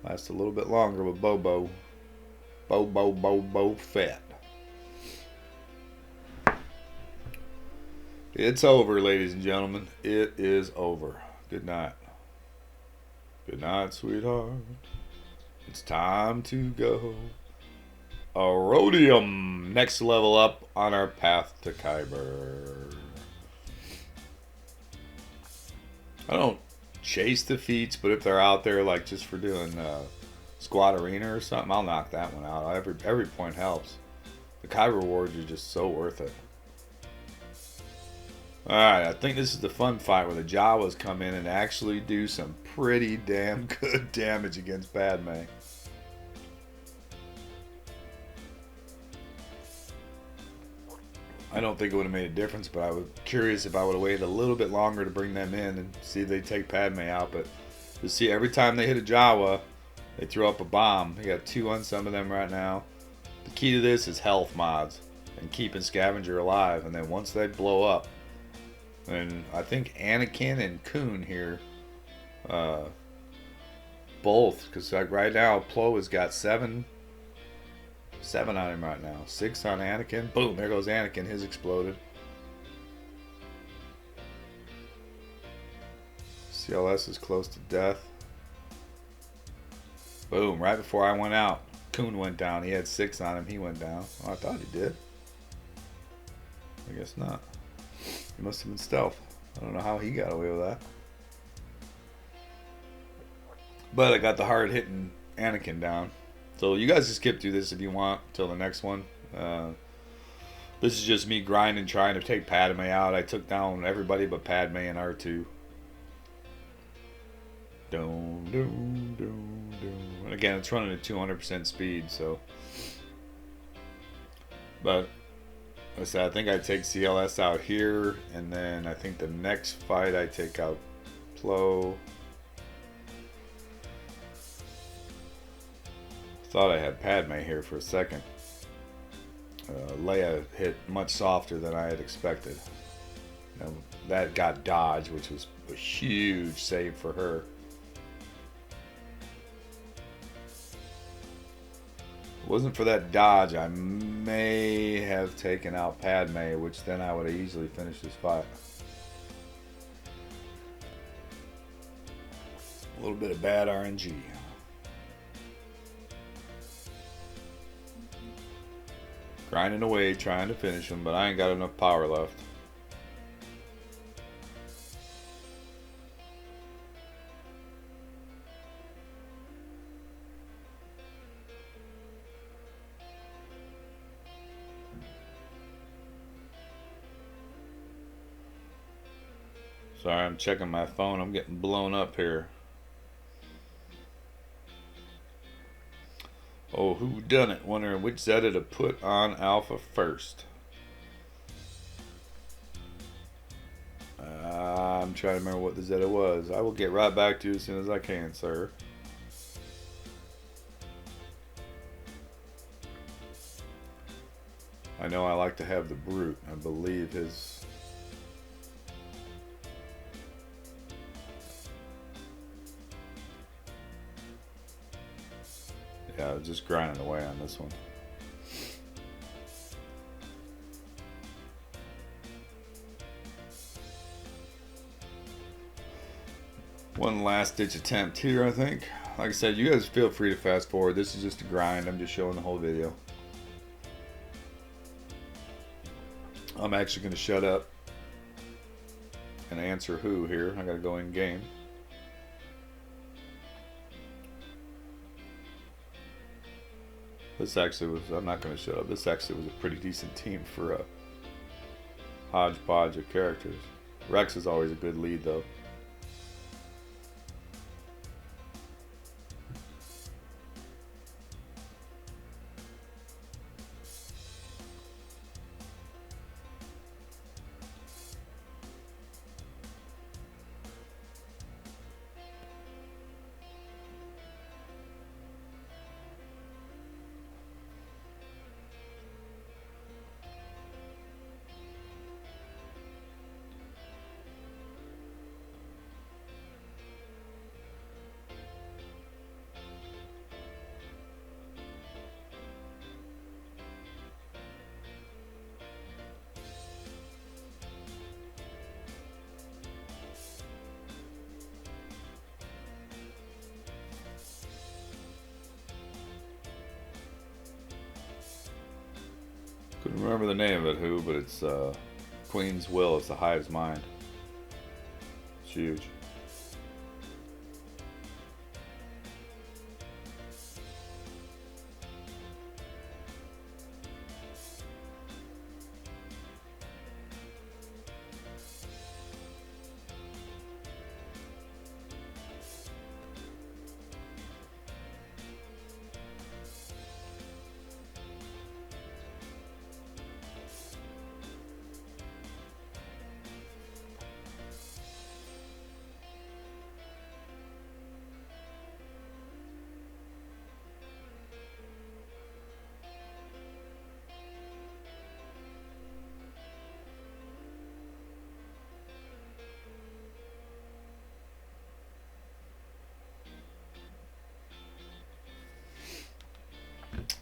Lasted a little bit longer with Bobo. Bobo Fett. It's over, ladies and gentlemen. It is over. Good night. Good night, sweetheart. It's time to go. Rhodium. Next level up on our path to Kyber. I don't chase defeats, but if they're out there, like just for doing squad arena or something, I'll knock that one out. Every point helps. The Kyber rewards are just so worth it. Alright, I think this is the fun fight where the Jawas come in and actually do some pretty damn good damage against Padme. I don't think it would have made a difference, but I was curious if I would have waited a little bit longer to bring them in and see if they take Padme out. But you see, every time they hit a Jawa, they throw up a bomb. They got 2 on some of them right now. The key to this is health mods and keeping Scavenger alive. And then once they blow up, and I think Anakin and Kun here, both, because like right now Plo has got 7 on him right now. 6 on Anakin. Boom, there goes Anakin. His exploded. CLS is close to death. Boom, right before I went out, Kun went down. He had 6 on him. He went down. Oh, I thought he did. I guess not. He must have been stealth. I don't know how he got away with that. But I got the hard hitting Anakin down. So you guys can skip through this if you want till the next one. This is just me grinding, trying to take Padme out. I took down everybody but Padme and R2. And again, it's running at 200% speed, so. But I said I think I take CLS out here, and then I think the next fight I take out Plo. Thought I had Padme here for a second. Leia hit much softer than I had expected. Now, that got dodged, which was a huge save for her. If it wasn't for that dodge, I may have taken out Padme, which then I would have easily finished this fight. A little bit of bad RNG. Grinding away, trying to finish him, but I ain't got enough power left. Sorry, I'm checking my phone. I'm getting blown up here. Oh, who done it? Wondering which Zeta to put on Alpha first. I'm trying to remember what the Zeta was. I will get right back to you as soon as I can, sir. I know I like to have the brute. I believe his... Yeah, just grinding away on this one. One last ditch attempt here, I think. Like I said, you guys feel free to fast forward. This is just a grind. I'm just showing the whole video. I'm actually going to shut up and answer who here. I got to go in game. This actually was, I'm not going to shut up. This actually was a pretty decent team for a hodgepodge of characters. Rex is always a good lead though. Couldn't remember the name of it, who, but it's Queen's Will. It's the hive's mind. It's huge.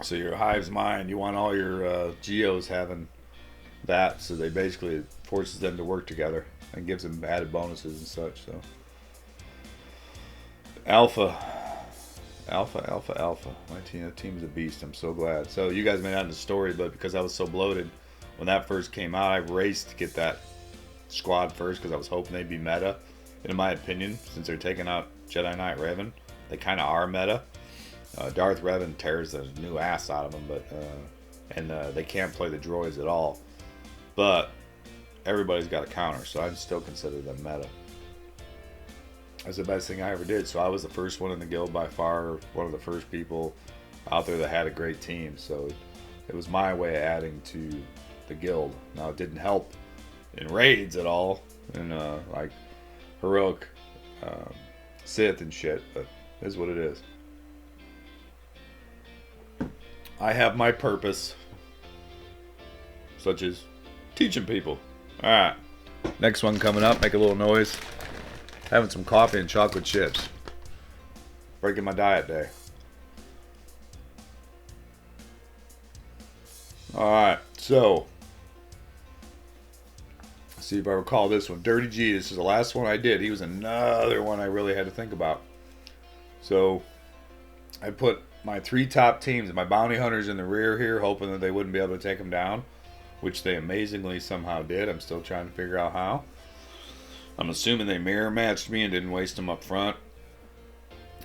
So your hive's mind, you want all your geos having that, so they basically forces them to work together and gives them added bonuses and such. So alpha. My team's a beast. I'm so glad. So you guys may not know the story, but because I was so bloated when that first came out, I raced to get that squad first because I was hoping they'd be meta. And in my opinion, since they're taking out Jedi Knight Revan, they kind of are meta. Darth Revan tears the new ass out of them, but they can't play the droids at all. But everybody's got a counter, so I still consider them meta. That's the best thing I ever did. So I was the first one in the guild by far, one of the first people out there that had a great team. So it was my way of adding to the guild. Now it didn't help in raids at all, and like heroic Sith and shit, but it is what it is. I have my purpose, such as teaching people. Alright, next one coming up, make a little noise. Having some coffee and chocolate chips. Breaking my diet day. Alright, so let's see if I recall this one. Dirty G, this is the last one I did. He was another one I really had to think about. So I put my 3 top teams, my bounty hunters in the rear here, hoping that they wouldn't be able to take them down, which they amazingly somehow did. I'm still trying to figure out how. I'm assuming they mirror matched me and didn't waste them up front.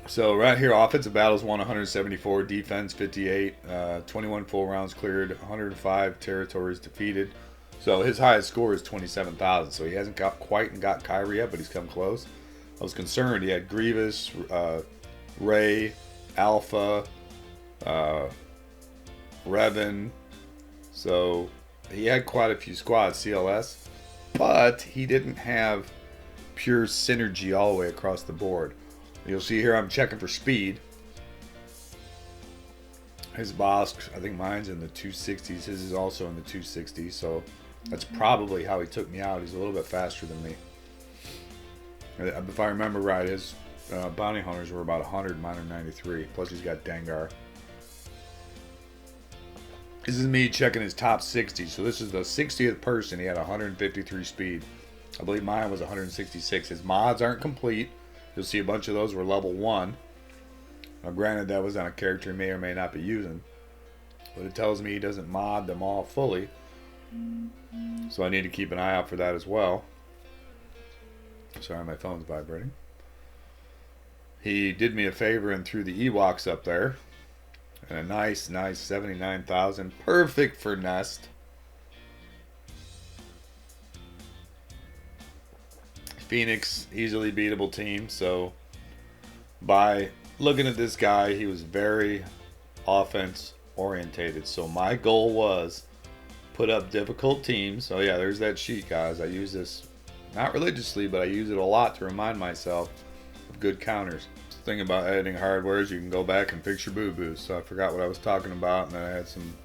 So right here, offensive battles won 174, defense 58, 21 full rounds cleared, 105 territories defeated. So his highest score is 27,000. So he hasn't got Kyrie yet, but he's come close. I was concerned. He had Grievous, Rey, Alpha, Revan. So he had quite a few squads, CLS, but he didn't have pure synergy all the way across the board. You'll see here I'm checking for speed. His boss, I think mine's in the 260s. His is also in the 260s. So that's probably how he took me out. He's a little bit faster than me. If I remember right, his bounty hunters were about 100, mine are 93. Plus he's got Dengar. This is me checking his top 60. So this is the 60th person. He had 153 speed. I believe mine was 166. His mods aren't complete. You'll see a bunch of those were level 1. Now granted, that was on a character he may or may not be using. But it tells me he doesn't mod them all fully. So I need to keep an eye out for that as well. Sorry, my phone's vibrating. He did me a favor and threw the Ewoks up there. And a nice 79,000. Perfect for Nest. Phoenix, easily beatable team. So by looking at this guy, he was very offense orientated. So my goal was put up difficult teams. Oh yeah, there's that sheet, guys. I use this not religiously, but I use it a lot to remind myself of good counters. The thing about editing hardware is you can go back and fix your boo-boos. So I forgot what I was talking about, and then I had some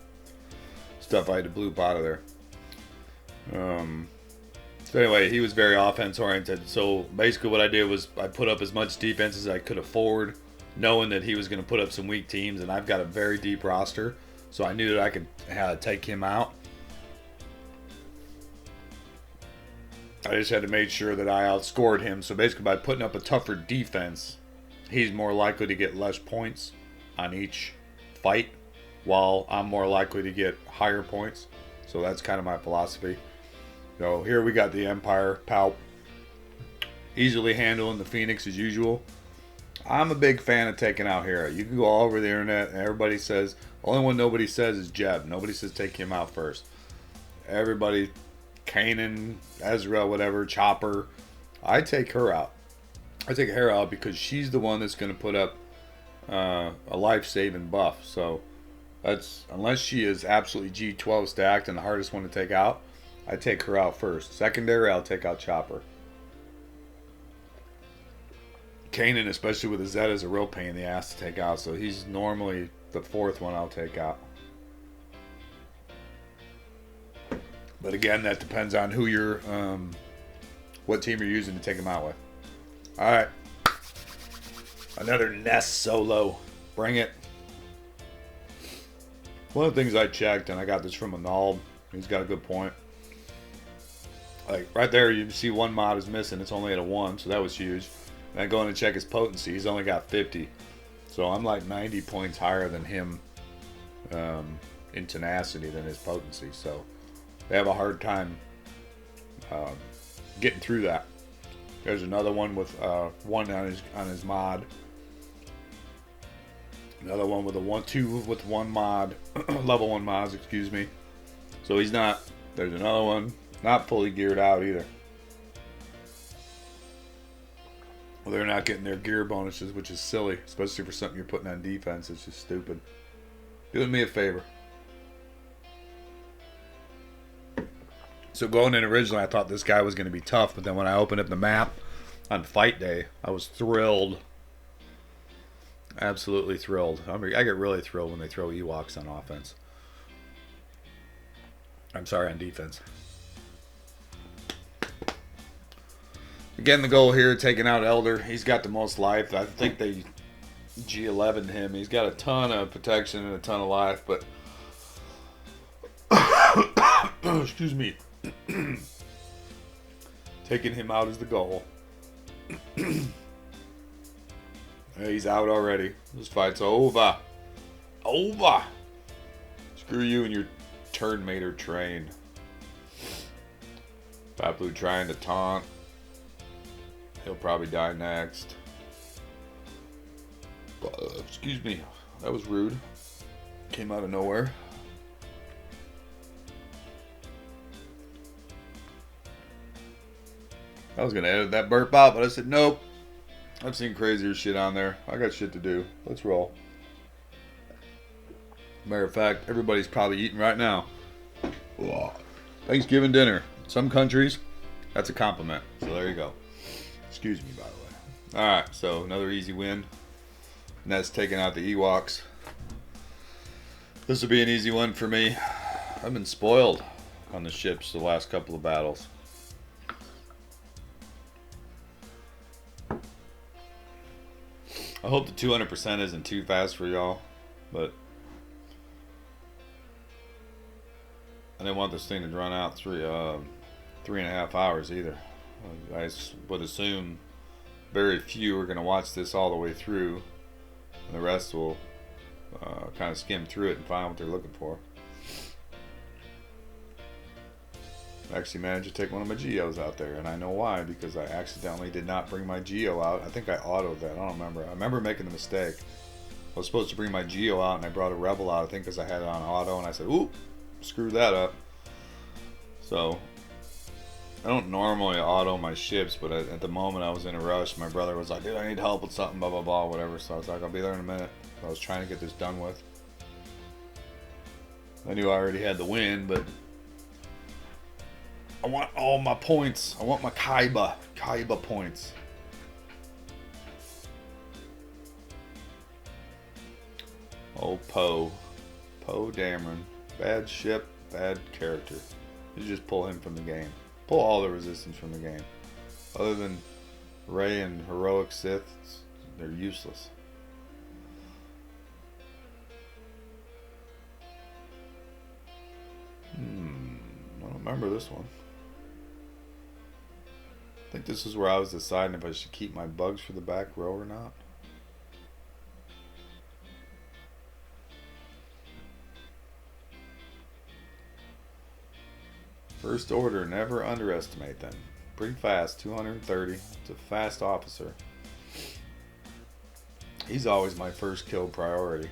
stuff I had to bloop out of there. So anyway, he was very offense oriented. So basically what I did was I put up as much defense as I could afford, knowing that he was going to put up some weak teams, and I've got a very deep roster. So I knew that I could take him out. I just had to make sure that I outscored him. So basically by putting up a tougher defense, he's more likely to get less points on each fight, while I'm more likely to get higher points. So that's kind of my philosophy. So here we got the Empire Palp. Easily handling the Phoenix as usual. I'm a big fan of taking out Hera. You can go all over the internet and everybody says, the only one nobody says is Jeb. Nobody says take him out first. Everybody, Kanan, Ezra, whatever, Chopper. I take her out. I take Hera out because she's the one that's going to put up a life-saving buff. So that's, unless she is absolutely G12 stacked and the hardest one to take out, I take her out first. Secondary, I'll take out Chopper. Kanan, especially with a Zeta, is a real pain in the ass to take out. So he's normally the fourth one I'll take out. But again, that depends on who you're, what team you're using to take him out with. All right, another Nest solo. Bring it. One of the things I checked, and I got this from Arnold. He's got a good point. Like right there, you see one mod is missing. It's only at a 1, so that was huge. And I go in and check his potency. He's only got 50. So I'm like 90 points higher than him in tenacity than his potency. So they have a hard time getting through that. There's another one with 1 on his mod. Another one with a 2 with 1 mod, level 1 mods, excuse me. So he's not. There's another one. Not fully geared out either. Well, they're not getting their gear bonuses, which is silly, especially for something you're putting on defense. It's just stupid. Doing me a favor. So going in originally, I thought this guy was going to be tough, but then when I opened up the map on fight day, I was thrilled. Absolutely thrilled. I get really thrilled when they throw Ewoks on offense. I'm sorry, on defense. Again, the goal here, taking out Elder. He's got the most life. I think they G11'd him. He's got a ton of protection and a ton of life, but excuse me. Taking him out is the goal. He's out already. This fight's over. Over. Screw you and your Turnmater train. Papu trying to taunt. He'll probably die next. Excuse me. That was rude. Came out of nowhere. I was going to edit that burp out, but I said nope. I've seen crazier shit on there. I got shit to do. Let's roll. Matter of fact, everybody's probably eating right now. Thanksgiving dinner. Some countries, that's a compliment. So there you go. Excuse me, by the way. Alright, so another easy win. And that's taking out the Ewoks. This will be an easy one for me. I've been spoiled on the ships the last couple of battles. I hope the 200% isn't too fast for y'all, but I didn't want this thing to run out 3.5 hours either. I would assume very few are going to watch this all the way through, and the rest will kind of skim through it and find what they're looking for. I actually managed to take one of my geos out there, and I know why, because I accidentally did not bring my geo out. I think I autoed that. I don't remember. I remember making the mistake. I was supposed to bring my geo out, and I brought a rebel out, I think, because I had it on auto, and I said, "Ooh, screw that up." So I don't normally auto my ships, but at the moment I was in a rush. My brother was like, "Dude, I need help with something, blah blah blah, whatever." So I was like, "I'll be there in a minute." I was trying to get this done with. I knew I already had the win, but I want all my points. I want my Kaiba points. Oh, Poe Dameron. Bad ship, bad character. You just pull him from the game. Pull all the resistance from the game. Other than Rey and heroic Sith, they're useless. I don't remember this one. I think this is where I was deciding if I should keep my bugs for the back row or not. First order, never underestimate them. Pretty fast, 230. It's a fast officer. He's always my first kill priority.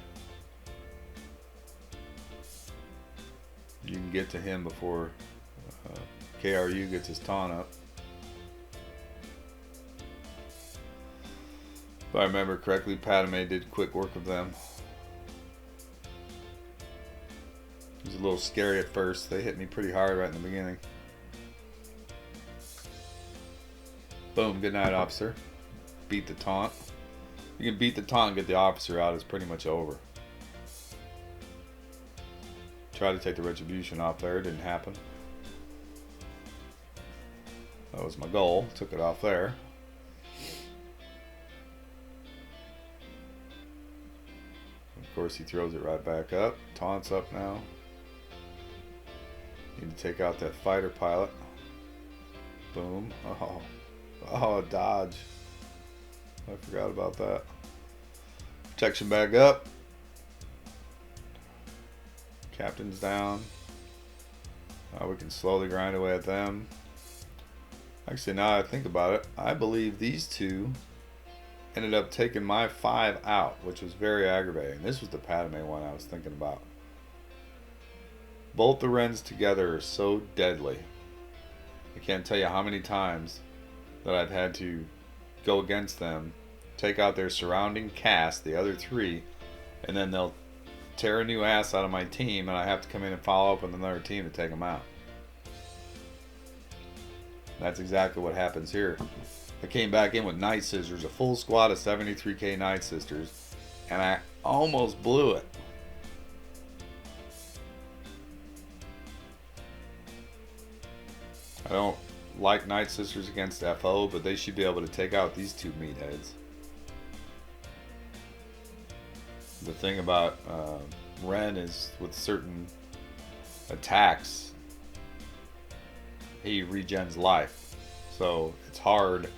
You can get to him before KRU gets his taunt up. If I remember correctly, Padme did quick work of them. It was a little scary at first. They hit me pretty hard right in the beginning. Boom, good night, officer. Beat the taunt. You can beat the taunt and get the officer out, it's pretty much over. Tried to take the retribution off there, it didn't happen. That was my goal, took it off there. Of course he throws it right back up. Taunt's up now. Need to take out that fighter pilot. Boom. Oh, dodge. I forgot about that. Protection bag up. Captain's down. We can slowly grind away at them. Actually, now I think about it, I believe these two ended up taking my 5 out, which was very aggravating. This was the Padme one I was thinking about. Both the Wrens together are so deadly. I can't tell you how many times that I've had to go against them, take out their surrounding cast, the other 3, and then they'll tear a new ass out of my team, and I have to come in and follow up with another team to take them out. That's exactly what happens here. I came back in with Night Sisters, a full squad of 73k Night Sisters, and I almost blew it. I don't like Night Sisters against FO, but they should be able to take out these 2 meatheads. The thing about Ren is with certain attacks, he regens life. So it's hard,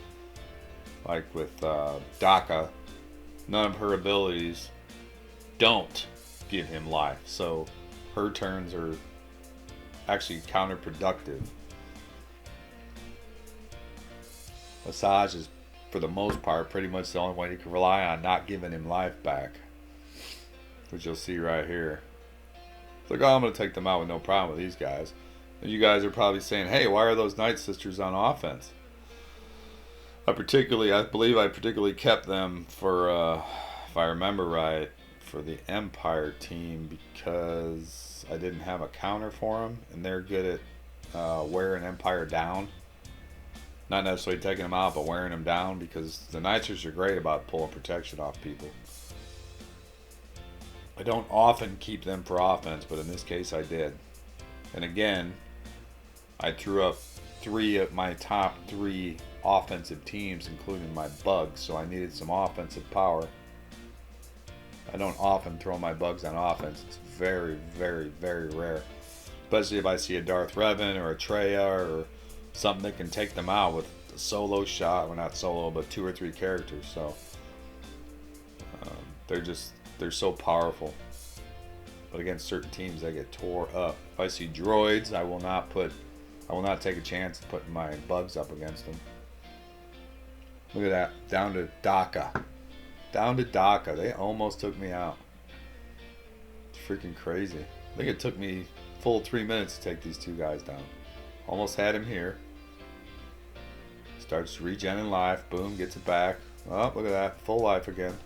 like with Daka, none of her abilities don't give him life. So her turns are actually counterproductive. Massage is, for the most part, pretty much the only one you can rely on not giving him life back. Which you'll see right here. It's like, oh, I'm going to take them out with no problem with these guys. And you guys are probably saying, hey, why are those Night Sisters on offense? I believe I particularly kept them for, if I remember right, for the Empire team because I didn't have a counter for them. And they're good at wearing Empire down. Not necessarily taking them out, but wearing them down, because the Night Sisters are great about pulling protection off people. I don't often keep them for offense, but in this case I did. And again, I threw up 3 of my top 3 offensive teams, including my bugs, so I needed some offensive power. I don't often throw my bugs on offense. It's very, very, very rare. Especially if I see a Darth Revan or a Traya or something that can take them out with a solo shot. Well, not solo, but 2 or 3 characters. So they're so powerful. But against certain teams, they get tore up. If I see droids, I will not take a chance of putting my bugs up against them. Look at that, down to Daka. Down to Daka. They almost took me out. It's freaking crazy. I think it took me full 3 minutes to take these 2 guys down. Almost had him here. Starts regenerating life. Boom, gets it back. Oh, look at that. Full life again.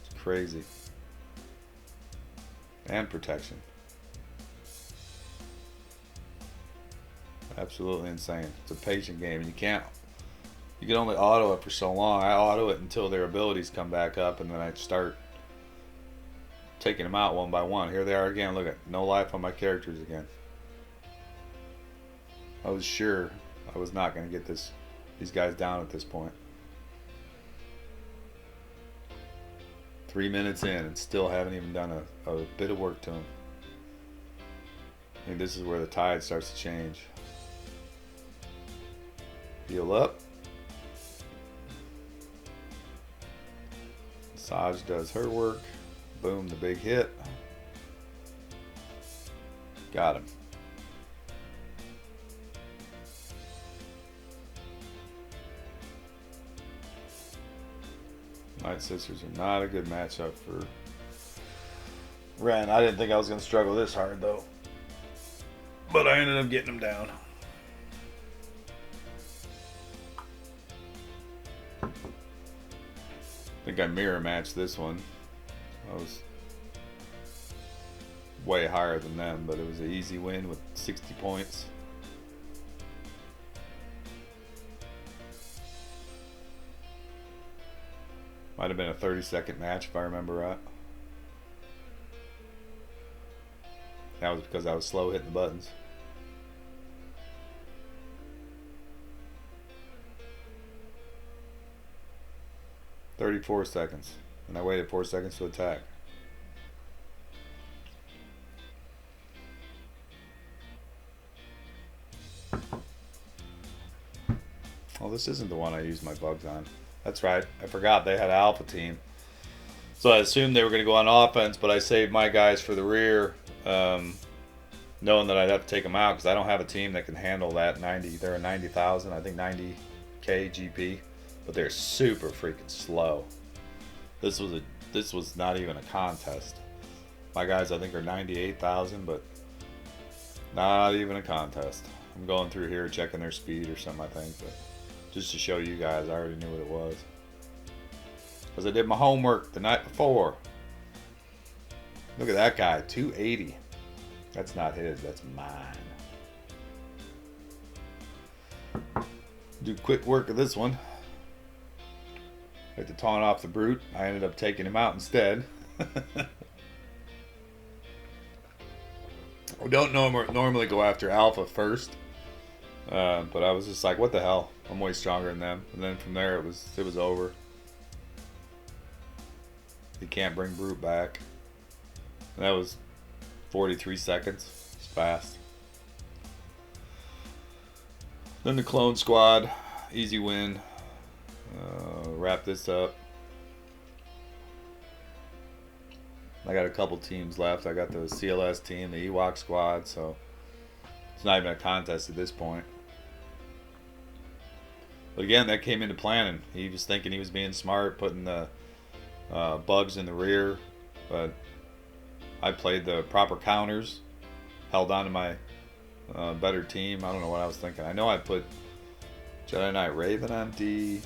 It's crazy. And protection. Absolutely insane. It's a patient game. You can only auto it for so long. I auto it until their abilities come back up, and then I start taking them out one by one. Here they are again. Look at no life on my characters again. I was sure I was not going to get these guys down at this point. 3 minutes in and still haven't even done a bit of work to them. I think this is where the tide starts to change. Heal up. Saj does her work. Boom, the big hit. Got him. Night Sisters are not a good matchup for Ren. I didn't think I was going to struggle this hard though. But I ended up getting them down. I think I mirror matched this one. I was way higher than them, but it was an easy win with 60 points. Might have been a 30-second match if I remember right. That was because I was slow hitting the buttons. "34 seconds, and I waited 4 seconds to attack." Well, this isn't the one I used my bugs on. That's right, I forgot they had an alpha team. So I assumed they were going to go on offense, but I saved my guys for the rear, knowing that I'd have to take them out because I don't have a team that can handle that 90. They're a 90,000, I think 90k GP, but they're super freaking slow. This was not even a contest. My guys I think are 98,000, but not even a contest. I'm going through here checking their speed or something, I think, but just to show you guys, I already knew what it was. Because I did my homework the night before. Look at that guy, 280. That's not his, that's mine. Do quick work of this one. Had to taunt off the brute. I ended up taking him out instead. We don't normally go after alpha first. But I was just like, what the hell? I'm way stronger than them. And then from there, it was over. You can't bring brute back. And that was 43 seconds. It's fast. Then the clone squad, easy win. Wrap this up. I got a couple teams left. I got the CLS team, the Ewok squad, so it's not even a contest at this point. But again, that came into planning. He was thinking he was being smart, putting the bugs in the rear, but I played the proper counters, held on to my better team. I don't know what I was thinking. I know I put Jedi Knight Raven on D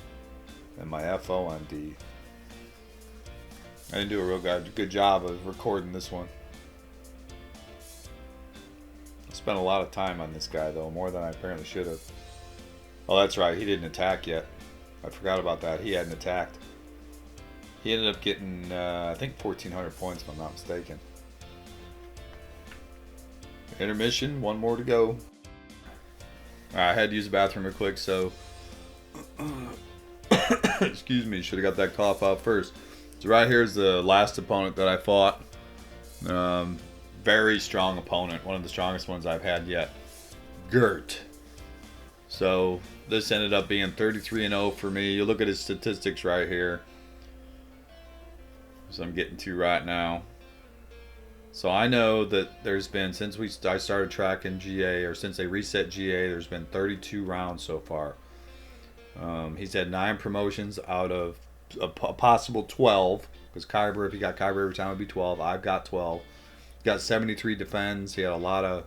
and my FO on D. I didn't do a real good job of recording this one. I spent a lot of time on this guy though, more than I apparently should have. Oh, that's right, he didn't attack yet. I forgot about that. He hadn't attacked. He ended up getting, I think, 1,400 points, if I'm not mistaken. Intermission, one more to go. I had to use the bathroom real quick, so excuse me, should have got that cough out first. So right here is the last opponent that I fought. Very strong opponent, one of the strongest ones I've had yet. Gert. So this ended up being 33-0 for me. You look at his statistics right here. So I'm getting to right now. So I know that there's been, since I started tracking GA, or since they reset GA, there's been 32 rounds so far. He's had 9 promotions out of a possible 12. Because Kyber, if he got Kyber every time, it would be 12. I've got 12. He got 73 defends. He had a lot of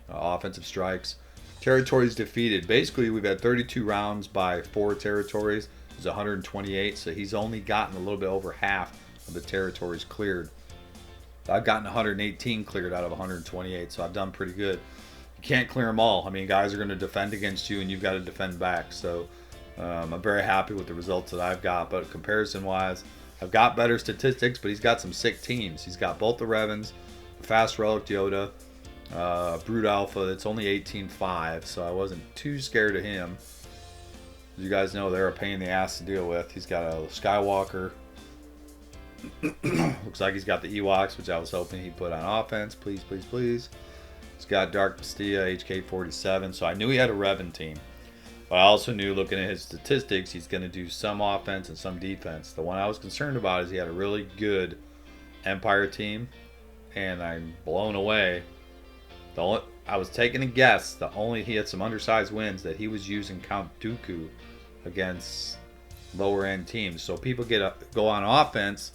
offensive strikes. Territories defeated. Basically, we've had 32 rounds by 4 territories. It's 128, so he's only gotten a little bit over half of the territories cleared. I've gotten 118 cleared out of 128, so I've done pretty good. You can't clear them all. I mean, guys are going to defend against you, and you've got to defend back. So I'm very happy with the results that I've got. But comparison-wise, I've got better statistics, but he's got some sick teams. He's got both the Revens, the Fast Relic Yoda, Brood Alpha. It's only 18.5, so I wasn't too scared of him. As you guys know, they're a pain in the ass to deal with. He's got a Skywalker. Looks like he's got the Ewoks, which I was hoping he'd put on offense. Please, please, please. He's got Dark Bastilla, HK-47. So I knew he had a Revan team. But I also knew, looking at his statistics, he's going to do some offense and some defense. The one I was concerned about is he had a really good Empire team. And I'm blown away. I was taking a guess. He had some undersized wins that he was using Count Dooku against lower end teams. So people go on offense.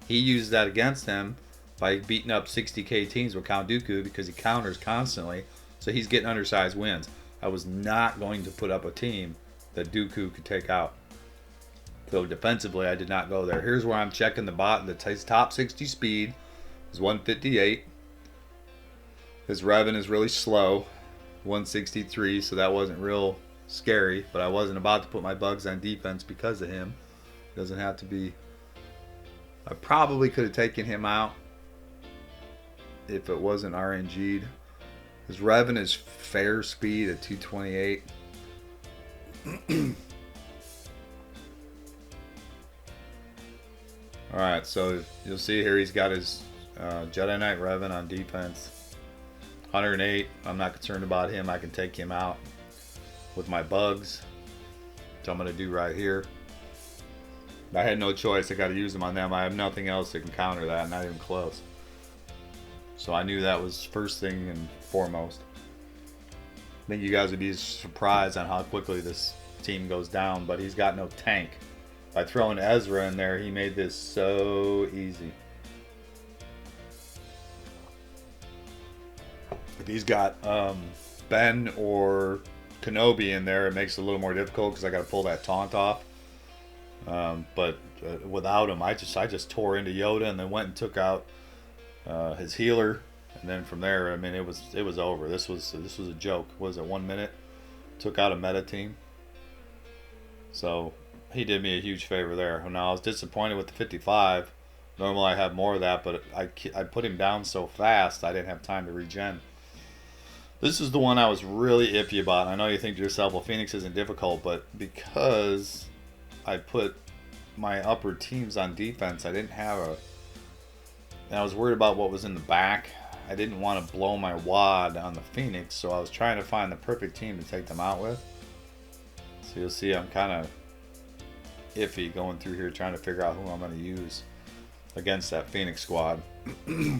He used that against them by beating up 60k teams with Count Dooku because he counters constantly. So he's getting undersized wins. I was not going to put up a team that Dooku could take out. So defensively, I did not go there. Here's where I'm checking the bot. His top 60 speed is 158. His Revan is really slow, 163. So that wasn't real scary. But I wasn't about to put my bugs on defense because of him. Doesn't have to be. I probably could have taken him out if it wasn't RNG'd. His Revan is fair speed at 228. Alright, so you'll see here he's got his Jedi Knight Revan on defense. 108. I'm not concerned about him. I can take him out with my bugs. So I'm going to do right here. I had no choice. I got to use them on them. I have nothing else that can counter that. Not even close. So I knew that was first thing and foremost. I think you guys would be surprised on how quickly this team goes down. But he's got no tank. By throwing Ezra in there, he made this so easy. If he's got Ben or Kenobi in there, it makes it a little more difficult because I got to pull that taunt off. But without him, I just tore into Yoda and then went and took out his healer, and then from there, I mean, it was over. This was a joke. What was it, 1 minute? Took out a meta team. So he did me a huge favor there. Now I was disappointed with the 55. Normally I have more of that, but I put him down so fast I didn't have time to regen. This is the one I was really iffy about. I know you think to yourself, well, Phoenix isn't difficult, but because I put my upper teams on defense, I didn't have and I was worried about what was in the back. I didn't want to blow my wad on the Phoenix, so I was trying to find the perfect team to take them out with. So you'll see I'm kind of iffy going through here trying to figure out who I'm going to use against that Phoenix squad. Because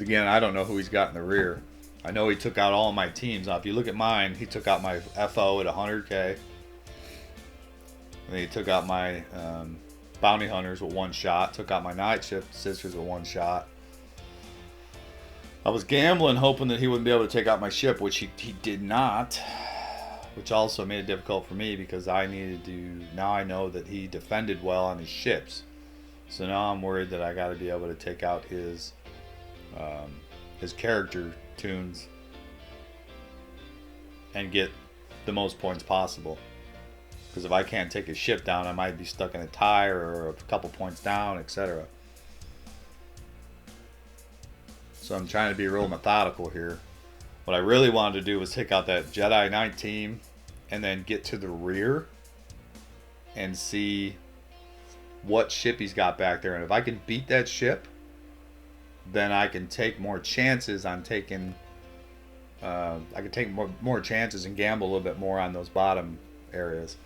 again, I don't know who he's got in the rear. I know he took out all of my teams. Now if you look at mine, he took out my FO at 100k. And he took out my bounty hunters with 1 shot. Took out my night shift sisters with 1 shot. I was gambling hoping that he wouldn't be able to take out my ship, which he did not. Which also made it difficult for me because I needed to, now I know that he defended well on his ships. So now I'm worried that I got to be able to take out his character tunes and get the most points possible. Because if I can't take his ship down, I might be stuck in a tie or a couple points down, etc. So I'm trying to be real methodical here. What I really wanted to do was take out that Jedi Knight team and then get to the rear and see what ship he's got back there. And if I can beat that ship, then I can take more chances on taking... I can take more chances and gamble a little bit more on those bottom areas.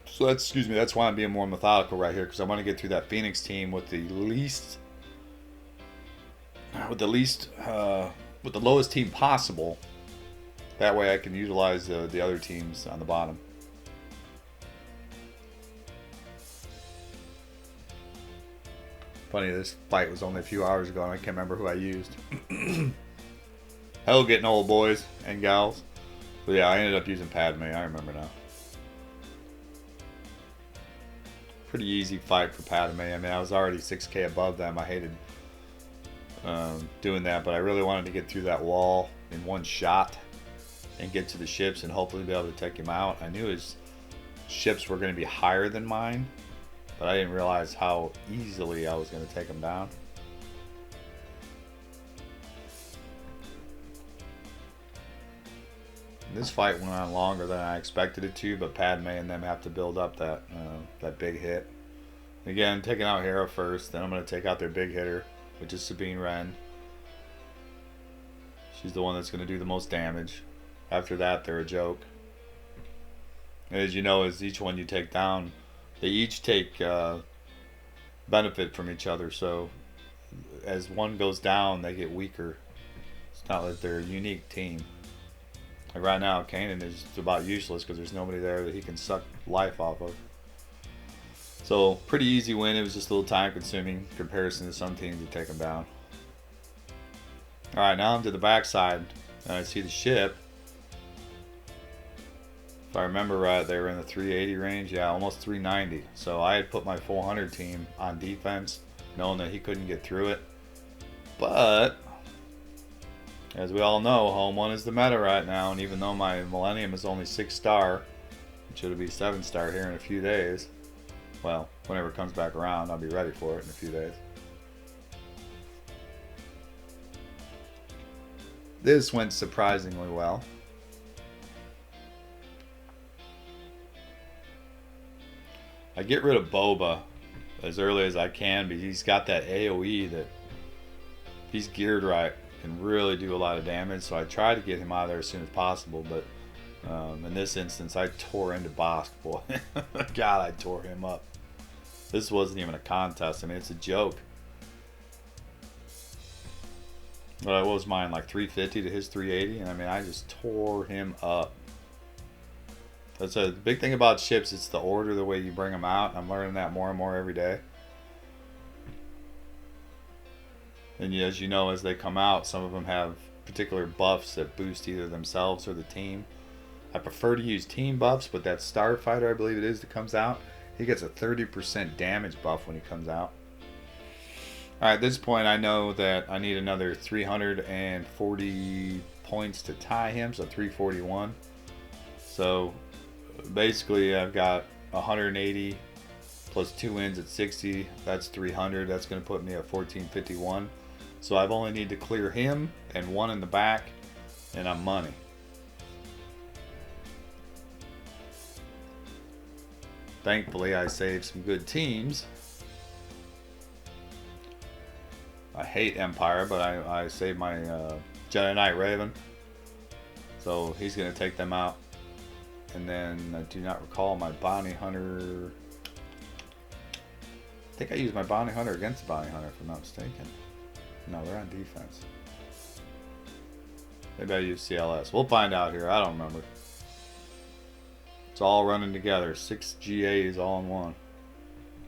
So that's why I'm being more methodical right here, because I want to get through that Phoenix team with the lowest team possible. That way I can utilize the other teams on the bottom. Funny, this fight was only a few hours ago and I can't remember who I used. Hell, getting old, boys and gals. But yeah, I ended up using Padme. I remember now. Pretty easy fight for Padme. I mean, I was already 6k above them. I hated doing that, but I really wanted to get through that wall in one shot and get to the ships and hopefully be able to take him out. I knew his ships were going to be higher than mine, but I didn't realize how easily I was going to take him down. This fight went on longer than I expected it to, but Padme and them have to build up that big hit. Again, taking out Hera first, then I'm going to take out their big hitter, which is Sabine Wren. She's the one that's going to do the most damage. After that, they're a joke. And as you know, as each one you take down, they each take benefit from each other. So as one goes down, they get weaker. It's not like they're a unique team. Like right now, Kanan is about useless because there's nobody there that he can suck life off of. So, pretty easy win. It was just a little time consuming in comparison to some teams that take him down. Alright, now I'm to the backside. And I see the ship. If I remember right, they were in the 380 range. Yeah, almost 390. So I had put my 400 team on defense, knowing that he couldn't get through it. But... as we all know, Home 1 is the meta right now, and even though my Millennium is only 6-star, it should be 7-star here in a few days. Well, whenever it comes back around, I'll be ready for it in a few days. This went surprisingly well. I get rid of Boba as early as I can, but he's got that AoE that he's geared right. Can really do a lot of damage, so I try to get him out of there as soon as possible, but in this instance I tore into Bosk, boy. God, I tore him up. This wasn't even a contest. I mean, it's a joke. What was mine, like 350 to his 380, and I mean, I just tore him up. That's a big thing about ships. It's the order, the way you bring them out. I'm learning that more and more every day. And as you know, as they come out, some of them have particular buffs that boost either themselves or the team. I prefer to use team buffs, but that Starfighter, I believe it is, that comes out, he gets a 30% damage buff when he comes out. Alright, at this point I know that I need another 340 points to tie him, so 341. So basically I've got 180 plus 2 wins at 60, that's 300. That's going to put me at 1451. So I've only need to clear him and one in the back, and I'm money. Thankfully, I saved some good teams. I hate Empire, but I saved my Jedi Knight Raven. So he's going to take them out. And then I do not recall my Bounty Hunter. I think I used my Bounty Hunter against the Bounty Hunter, if I'm not mistaken. No, they're on defense. Maybe I used CLS. We'll find out here. I don't remember. It's all running together. 6 GAs all in one.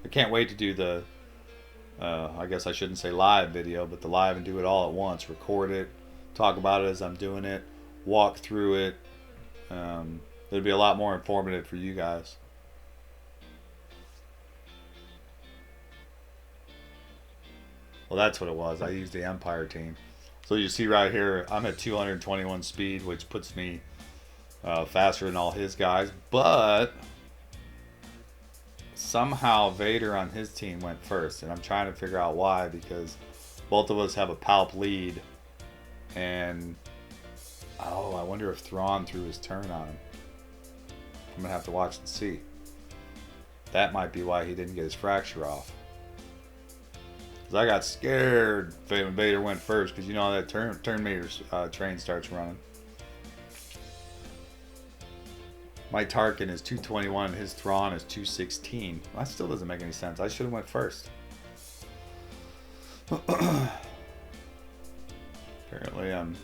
I can't wait to do the, I guess I shouldn't say live video, but the live and do it all at once. Record it, talk about it as I'm doing it, walk through it. It'll be a lot more informative for you guys. Well, that's what it was. I used the Empire team. So you see right here, I'm at 221 speed, which puts me faster than all his guys, but somehow Vader on his team went first, and I'm trying to figure out why, because both of us have a palp lead, and oh, I wonder if Thrawn threw his turn on him. I'm gonna have to watch and see. That might be why he didn't get his fracture off. Because I got scared when Vader went first, because you know how that turn meter's train starts running. My Tarkin is 221, his Thrawn is 216. That still doesn't make any sense. I should have went first. Apparently I'm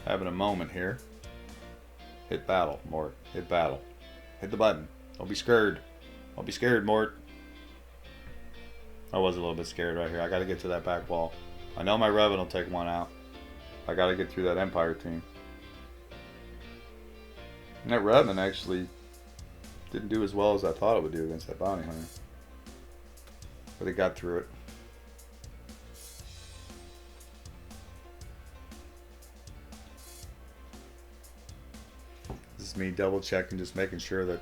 having a moment here. Hit battle, Mort. Hit battle. Hit the button. Don't be scared. Don't be scared, Mort. I was a little bit scared right here. I got to get to that back wall. I know my Revan will take one out. I got to get through that Empire team. And that Revan actually didn't do as well as I thought it would do against that bounty hunter. But it got through it. This is me double checking, just making sure that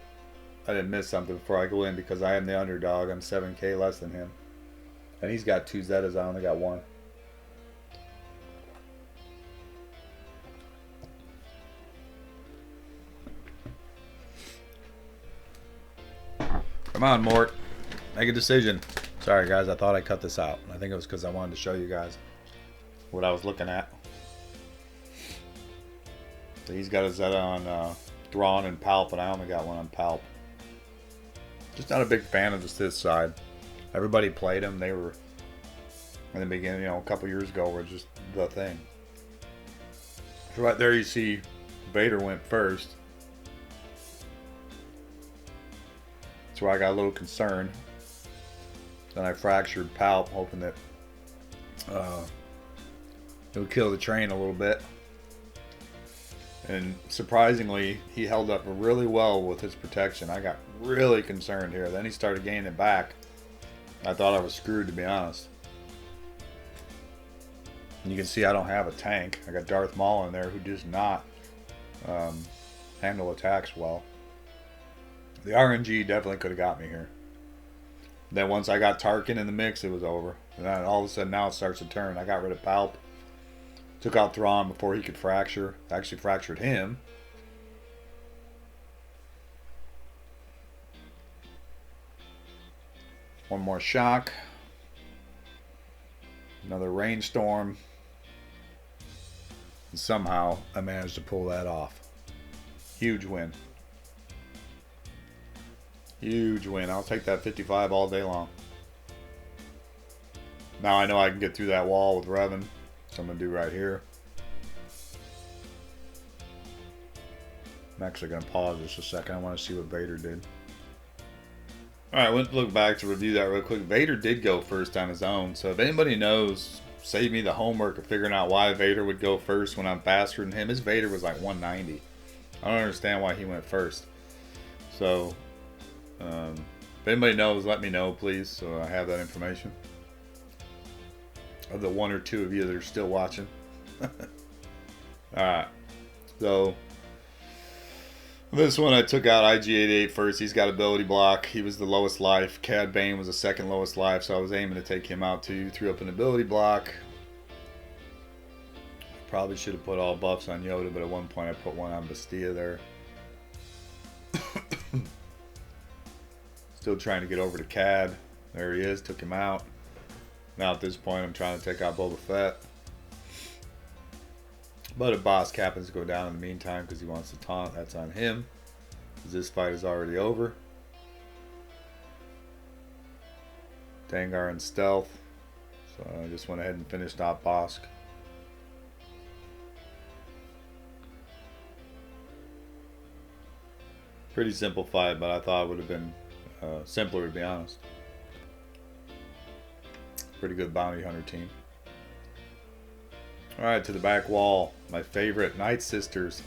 I didn't miss something before I go in, because I am the underdog. I'm 7K less than him. And he's got 2 Zetas, I only got 1. Come on, Mort. Make a decision. Sorry, guys. I thought I cut this out. I think it was because I wanted to show you guys what I was looking at. So he's got a Zeta on Thrawn and Palp, and I only got one on Palp. Just not a big fan of this side. Everybody played him. They were, in the beginning, you know, a couple years ago, were just the thing. So right there you see Vader went first. That's where I got a little concerned. Then I fractured Palp, hoping that it would kill the train a little bit. And surprisingly, he held up really well with his protection. I got really concerned here. Then he started gaining it back. I thought I was screwed, to be honest. And you can see I don't have a tank. I got Darth Maul in there, who does not handle attacks well. The RNG definitely could have got me here. Then once I got Tarkin in the mix, it was over. And then all of a sudden now it starts to turn. I got rid of Palp. Took out Thrawn before he could fracture. Actually fractured him. One more shock. Another rainstorm. And somehow I managed to pull that off. Huge win. Huge win. I'll take that 55 all day long. Now I know I can get through that wall with Revan. So I'm going to do right here. I'm actually going to pause just a second. I want to see what Vader did. Alright, let's look back to review that real quick. Vader did go first on his own. So if anybody knows, save me the homework of figuring out why Vader would go first when I'm faster than him. His Vader was like 190. I don't understand why he went first. So, if anybody knows, let me know, please, so I have that information. Of the 1 or 2 of you that are still watching. Alright. So, this one I took out IG-88 first. He's got ability block. He was the lowest life. Cad Bane was the second lowest life, so I was aiming to take him out too. Threw up an ability block. Probably should have put all buffs on Yoda, but at one point I put one on Bastia there. Still trying to get over to Cad. There he is. Took him out. Now at this point I'm trying to take out Boba Fett. But if Boss happens to go down in the meantime because he wants to taunt, that's on him. Because this fight is already over. Dengar in stealth. So I just went ahead and finished off Bosk. Pretty simple fight, but I thought it would have been simpler, to be honest. Pretty good bounty hunter team. Alright, to the back wall. My favorite Night Sisters.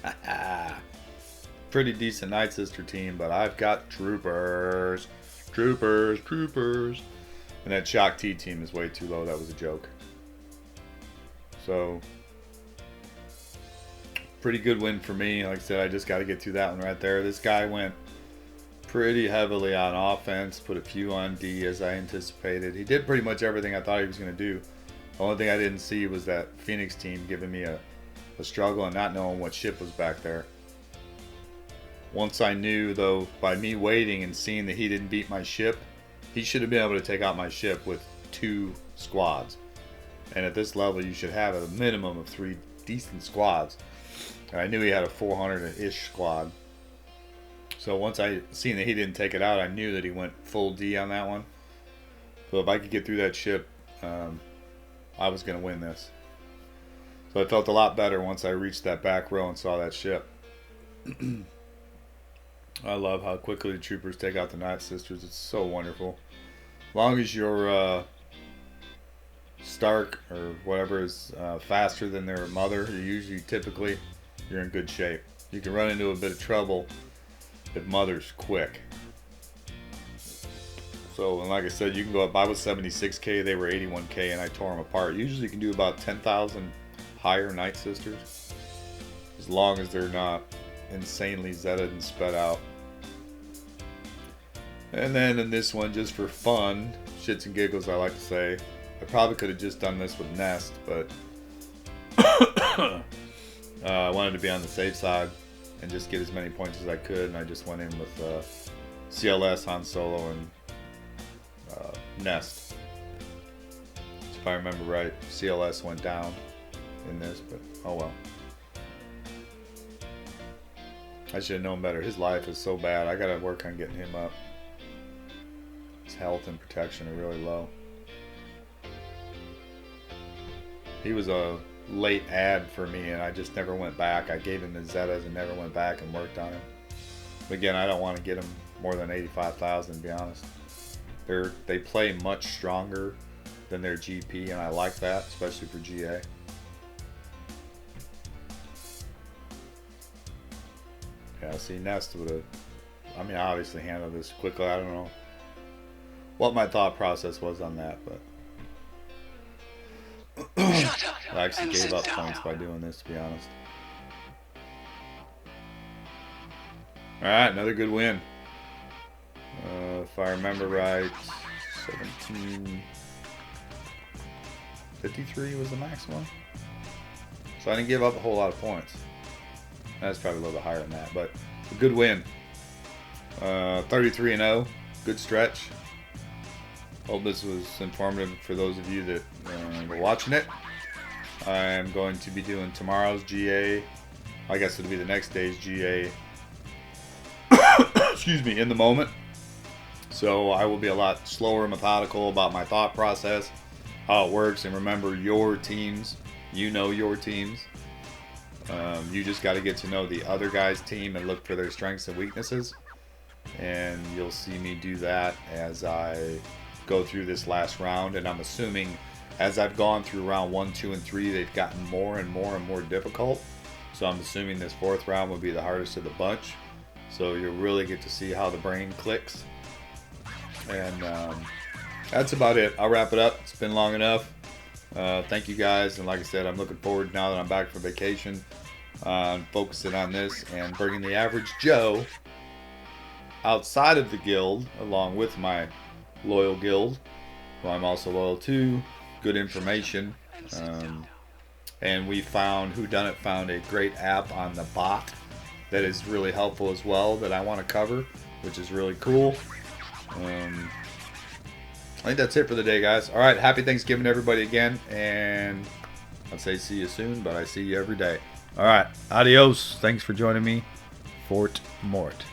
Pretty decent Night Sister team, but I've got troopers. Troopers, troopers. And that Shock T team is way too low. That was a joke. So, pretty good win for me. Like I said, I just got to get through that one right there. This guy went pretty heavily on offense, put a few on D as I anticipated. He did pretty much everything I thought he was going to do. The only thing I didn't see was that Phoenix team giving me a struggle and not knowing what ship was back there. Once I knew, though, by me waiting and seeing that he didn't beat my ship, he should have been able to take out my ship with 2 squads. And at this level, you should have a minimum of 3 decent squads. And I knew he had a 400-ish squad. So once I seen that he didn't take it out, I knew that he went full D on that one. So if I could get through that ship, I was going to win this. So I felt a lot better once I reached that back row and saw that ship. I love how quickly the troopers take out the Night Sisters. It's so wonderful. As long as your Stark or whatever is faster than their mother, typically you're in good shape. You can run into a bit of trouble if mother's quick. So, and like I said, you can go up. I was 76k, they were 81k, and I tore them apart. Usually you can do about 10,000 higher Night Sisters, as long as they're not insanely zetted and sped out. And then in this one, just for fun, shits and giggles, I like to say, I probably could have just done this with Nest, but I wanted to be on the safe side and just get as many points as I could, and I just went in with CLS, Han Solo, and Nest. If I remember right, CLS went down in this, but oh well. I should have known better. His life is so bad. I gotta work on getting him up. His health and protection are really low. He was a late ad for me, and I just never went back. I gave him the Zetas and never went back and worked on him. But again, I don't want to get him more than 85,000, to be honest. They play much stronger than their GP, and I like that, especially for GA. Yeah, see, Nest would have, I mean, obviously handled this quickly. I don't know what my thought process was on that, but I actually gave up points by doing this, to be honest. Alright, another good win. If I remember right, 1753 was the maximum. So I didn't give up a whole lot of points. That's probably a little bit higher than that, but a good win. 33-0, good stretch. Hope this was informative for those of you that were watching it. I'm going to be doing tomorrow's GA. I guess it'll be the next day's GA. Excuse me, in the moment. So I will be a lot slower and methodical about my thought process, how it works, and remember your teams. You know your teams. You just got to get to know the other guy's team and look for their strengths and weaknesses. And you'll see me do that as I go through this last round. And I'm assuming as I've gone through round 1, 2, and 3, they've gotten more and more and more difficult. So I'm assuming this 4th round will be the hardest of the bunch. So you'll really get to see how the brain clicks. And that's about it. I'll wrap it up. It's been long enough. Thank you guys. And like I said, I'm looking forward, now that I'm back from vacation, focusing on this and bringing the average Joe outside of the guild, along with my loyal guild, who I'm also loyal to, good information. And we found, Whodunit found a great app on the bot that is really helpful as well, that I want to cover, which is really cool. I think that's it for the day, guys. All right, happy Thanksgiving to everybody again, and I'd say see you soon, but I see you every day. All right, adios. Thanks for joining me. Fort Mort.